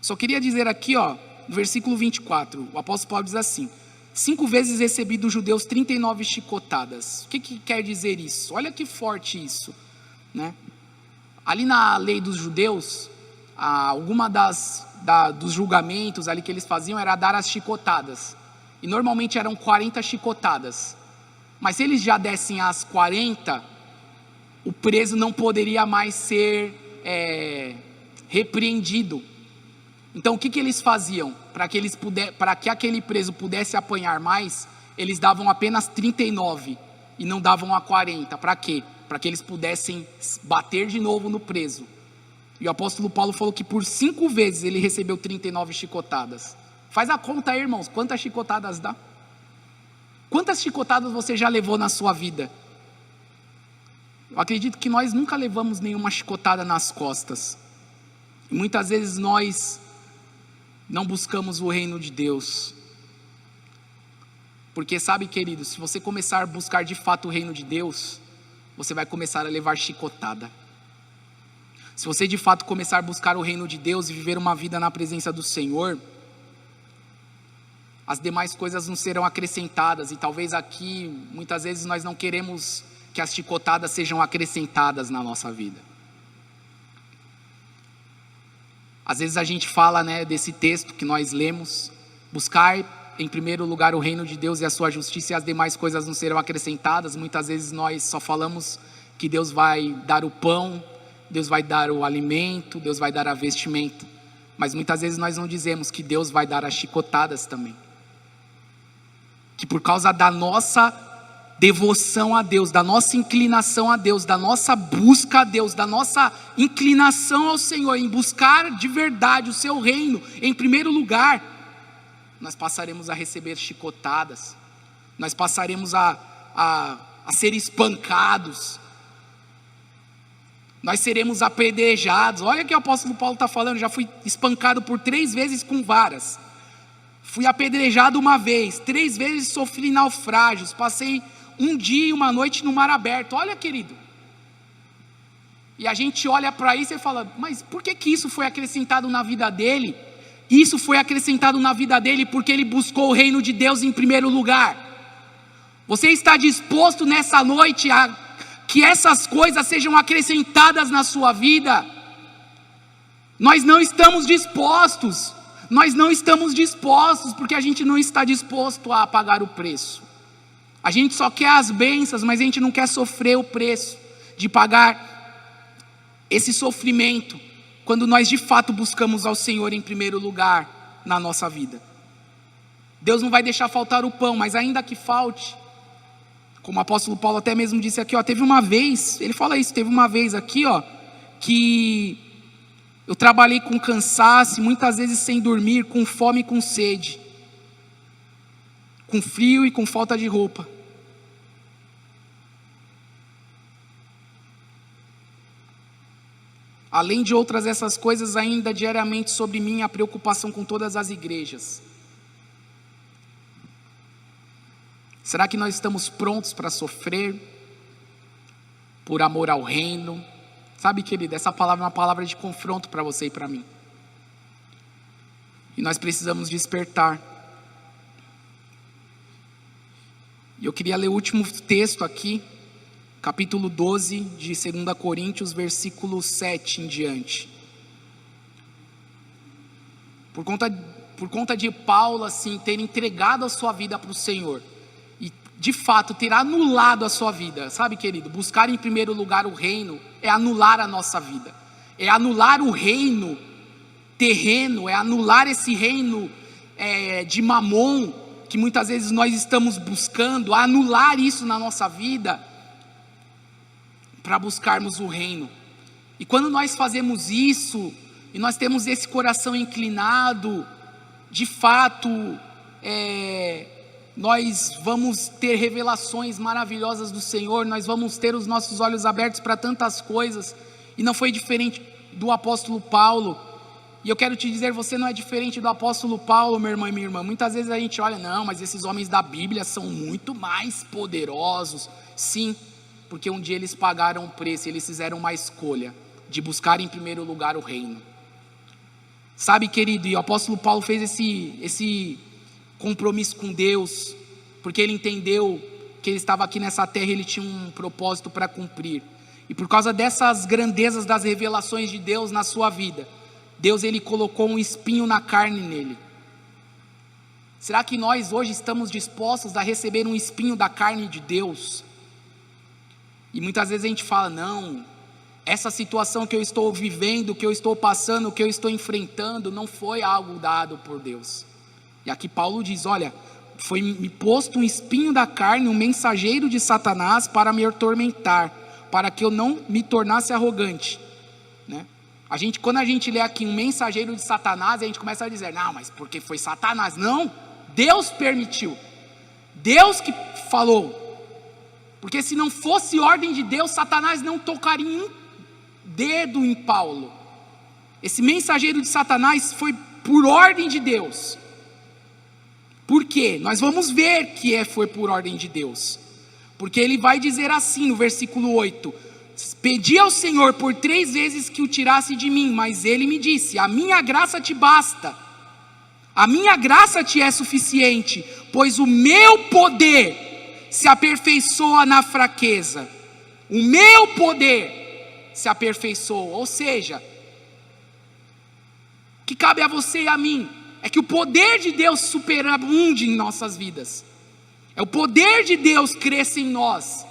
Só queria dizer aqui, no versículo 24, o apóstolo Paulo diz assim: 5 vezes recebi dos judeus 39 chicotadas. O que quer dizer isso? Olha que forte isso, né? Ali na lei dos judeus, alguma dos julgamentos ali que eles faziam era dar as chicotadas. E normalmente eram 40 chicotadas. Mas se eles já dessem as 40, o preso não poderia mais ser repreendido. Então o que eles faziam? Para que aquele preso pudesse apanhar mais, eles davam apenas 39 e não davam a 40. Para quê? Para que eles pudessem bater de novo no preso. E o apóstolo Paulo falou que por 5 vezes ele recebeu 39 chicotadas. Faz a conta aí, irmãos, quantas chicotadas dá? Quantas chicotadas você já levou na sua vida? Eu acredito que nós nunca levamos nenhuma chicotada nas costas. E muitas vezes nós não buscamos o reino de Deus. Porque sabe, querido, se você começar a buscar de fato o reino de Deus, você vai começar a levar chicotada. Se você de fato começar a buscar o reino de Deus e viver uma vida na presença do Senhor, as demais coisas não serão acrescentadas. E talvez aqui, muitas vezes nós não queremos que as chicotadas sejam acrescentadas na nossa vida. Às vezes a gente fala, desse texto que nós lemos: buscar em primeiro lugar o reino de Deus e a sua justiça, e as demais coisas não serão acrescentadas. Muitas vezes nós só falamos que Deus vai dar o pão, Deus vai dar o alimento, Deus vai dar a vestimenta. Mas muitas vezes nós não dizemos que Deus vai dar as chicotadas também. Que por causa da nossa devoção a Deus, da nossa inclinação a Deus, da nossa busca a Deus, da nossa inclinação ao Senhor, em buscar de verdade o seu reino em primeiro lugar, nós passaremos a receber chicotadas, nós passaremos a ser espancados, nós seremos apedrejados. Olha o que o apóstolo Paulo está falando: já fui espancado por 3 vezes com varas, fui apedrejado 1 vez, 3 vezes sofri naufrágios, passei 1 dia e 1 noite no mar aberto. Olha, querido, e a gente olha para isso e fala: mas por que isso foi acrescentado na vida dele? Isso foi acrescentado na vida dele porque ele buscou o reino de Deus em primeiro lugar. Você está disposto nessa noite a que essas coisas sejam acrescentadas na sua vida? Nós não estamos dispostos, porque a gente não está disposto a pagar o preço. A gente só quer as bênçãos, mas a gente não quer sofrer o preço de pagar esse sofrimento, quando nós de fato buscamos ao Senhor em primeiro lugar na nossa vida. Deus não vai deixar faltar o pão, mas ainda que falte, como o apóstolo Paulo até mesmo disse aqui, teve uma vez, ele fala isso, teve uma vez aqui, que eu trabalhei com cansaço, muitas vezes sem dormir, com fome e com sede, com frio e com falta de roupa. Além de outras essas coisas, ainda diariamente sobre mim a preocupação com todas as igrejas. Será que nós estamos prontos para sofrer por amor ao reino? Sabe, querido, essa palavra é uma palavra de confronto para você e para mim. E nós precisamos despertar. E eu queria ler o último texto aqui, capítulo 12 de 2 Coríntios, versículo 7 em diante. Por conta de Paulo, assim, ter entregado a sua vida para o Senhor, e de fato ter anulado a sua vida, sabe, querido, buscar em primeiro lugar o reino, é anular a nossa vida, é anular o reino terreno, é anular esse reino de Mamon, que muitas vezes nós estamos buscando, anular isso na nossa vida, para buscarmos o reino. E quando nós fazemos isso, e nós temos esse coração inclinado, de fato, nós vamos ter revelações maravilhosas do Senhor, nós vamos ter os nossos olhos abertos para tantas coisas, e não foi diferente do apóstolo Paulo. E eu quero te dizer, você não é diferente do apóstolo Paulo, meu irmão e minha irmã. Muitas vezes a gente olha, não, mas esses homens da Bíblia são muito mais poderosos. Sim, porque um dia eles pagaram o preço, eles fizeram uma escolha de buscar em primeiro lugar o reino. Sabe, querido, e o apóstolo Paulo fez esse compromisso com Deus, porque ele entendeu que ele estava aqui nessa terra e ele tinha um propósito para cumprir. E por causa dessas grandezas das revelações de Deus na sua vida, Deus, ele colocou um espinho na carne nele. Será que nós hoje estamos dispostos a receber um espinho da carne de Deus? E muitas vezes a gente fala, não, essa situação que eu estou vivendo, que eu estou passando, que eu estou enfrentando, não foi algo dado por Deus. E aqui Paulo diz, olha, foi me posto um espinho da carne, um mensageiro de Satanás para me atormentar, para que eu não me tornasse arrogante, né? Quando a gente lê aqui um mensageiro de Satanás, a gente começa a dizer, não, mas porque foi Satanás? Não, Deus permitiu, Deus que falou, porque se não fosse ordem de Deus, Satanás não tocaria um dedo em Paulo. Esse mensageiro de Satanás foi por ordem de Deus. Por quê? Nós vamos ver que foi por ordem de Deus, porque ele vai dizer assim no versículo 8, pedi ao Senhor por 3 vezes que o tirasse de mim, mas ele me disse, a minha graça te basta, a minha graça te é suficiente, pois o meu poder se aperfeiçoa na fraqueza, o meu poder se aperfeiçoa, ou seja, o que cabe a você e a mim, é que o poder de Deus superabunde em nossas vidas, é o poder de Deus cresça em nós,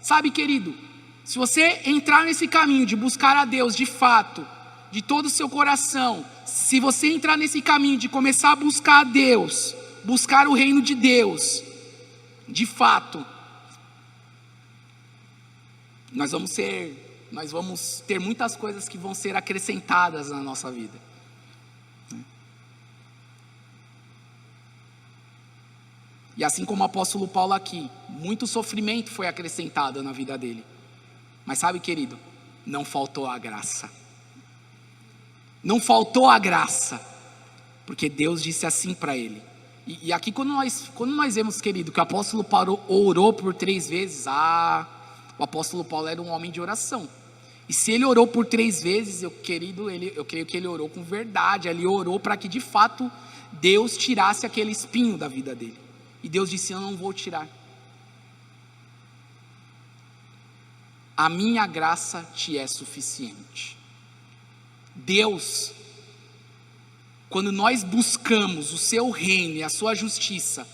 sabe, querido, se você entrar nesse caminho de buscar a Deus de fato, de todo o seu coração, se você entrar nesse caminho de começar a buscar a Deus, buscar o reino de Deus, de fato, Nós vamos ter muitas coisas que vão ser acrescentadas na nossa vida. E assim como o apóstolo Paulo aqui, muito sofrimento foi acrescentado na vida dele. Mas sabe, querido, não faltou a graça. Não faltou a graça, porque Deus disse assim para ele. E aqui quando nós vemos, querido, que o apóstolo Paulo orou por 3 vezes, o apóstolo Paulo era um homem de oração. E se ele orou por 3 vezes, eu creio que ele orou com verdade. Ele orou para que de fato Deus tirasse aquele espinho da vida dele. E Deus disse: eu não vou tirar. A minha graça te é suficiente. Deus, quando nós buscamos o seu reino e a sua justiça,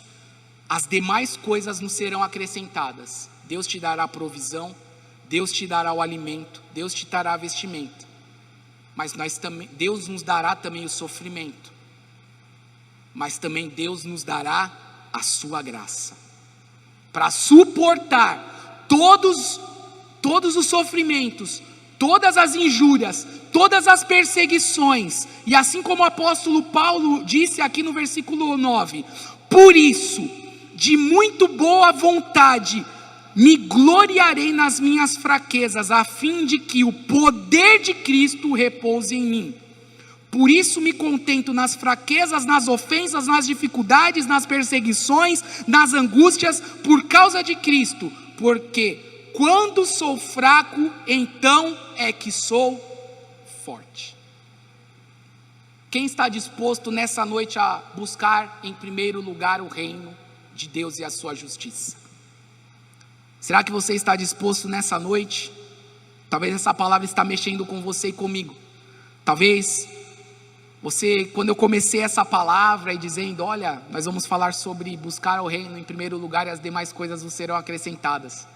as demais coisas nos serão acrescentadas. Deus te dará provisão, Deus te dará o alimento, Deus te dará vestimento. Mas Deus nos dará também o sofrimento. Mas também Deus nos dará a sua graça, para suportar todos os sofrimentos, todas as injúrias, todas as perseguições. E assim como o apóstolo Paulo disse aqui no versículo 9: por isso, de muito boa vontade, me gloriarei nas minhas fraquezas, a fim de que o poder de Cristo repouse em mim. Por isso me contento nas fraquezas, nas ofensas, nas dificuldades, nas perseguições, nas angústias, por causa de Cristo. Porque quando sou fraco, então é que sou forte. Quem está disposto nessa noite a buscar em primeiro lugar o reino de Deus e a sua justiça? Será que você está disposto nessa noite? Talvez essa palavra está mexendo com você e comigo. Talvez quando eu comecei essa palavra e dizendo: olha, nós vamos falar sobre buscar o reino em primeiro lugar e as demais coisas vos serão acrescentadas.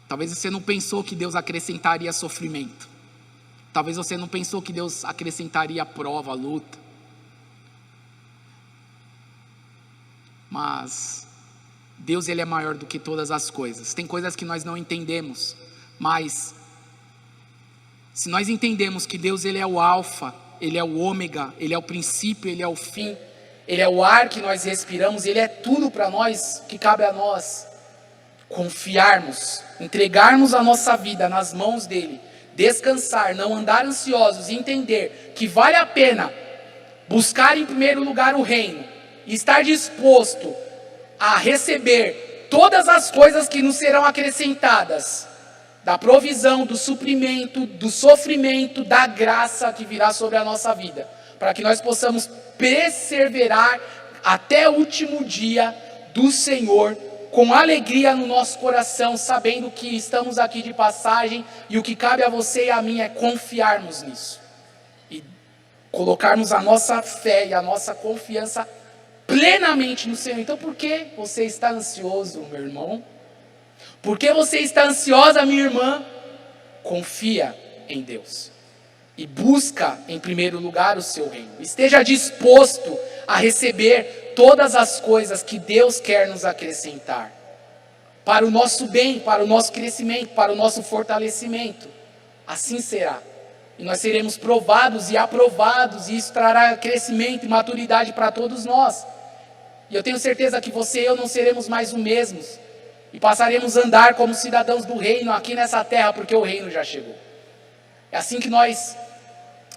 Talvez você não pensou que Deus acrescentaria sofrimento. Talvez você não pensou que Deus acrescentaria prova, luta. Mas Deus, Ele é maior do que todas as coisas. Tem coisas que nós não entendemos, mas se nós entendemos que Deus, Ele é o alfa, Ele é o ômega, Ele é o princípio, Ele é o fim, Ele é o ar que nós respiramos, Ele é tudo para nós, que cabe a nós confiarmos, entregarmos a nossa vida nas mãos dEle, descansar, não andar ansiosos e entender que vale a pena buscar em primeiro lugar o reino e estar disposto a receber todas as coisas que nos serão acrescentadas, da provisão, do suprimento, do sofrimento, da graça que virá sobre a nossa vida, para que nós possamos perseverar até o último dia do Senhor, com alegria no nosso coração, sabendo que estamos aqui de passagem, e o que cabe a você e a mim é confiarmos nisso, e colocarmos a nossa fé e a nossa confiança plenamente no Senhor. Então por que você está ansioso, meu irmão? Por que você está ansiosa, minha irmã? Confia em Deus e busca em primeiro lugar o seu reino. Esteja disposto a receber todas as coisas que Deus quer nos acrescentar, para o nosso bem, para o nosso crescimento, para o nosso fortalecimento. Assim será. E nós seremos provados e aprovados, e isso trará crescimento e maturidade para todos nós. E eu tenho certeza que você e eu não seremos mais os mesmos, e passaremos a andar como cidadãos do reino aqui nessa terra, porque o reino já chegou. É assim que nós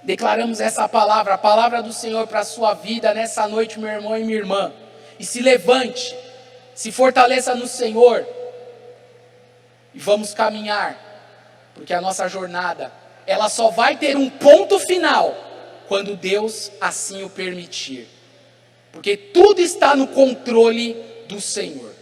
declaramos essa palavra, a palavra do Senhor para a sua vida nessa noite, meu irmão e minha irmã. E se levante, se fortaleça no Senhor, e vamos caminhar, porque a nossa jornada, ela só vai ter um ponto final, quando Deus assim o permitir. Porque tudo está no controle do Senhor.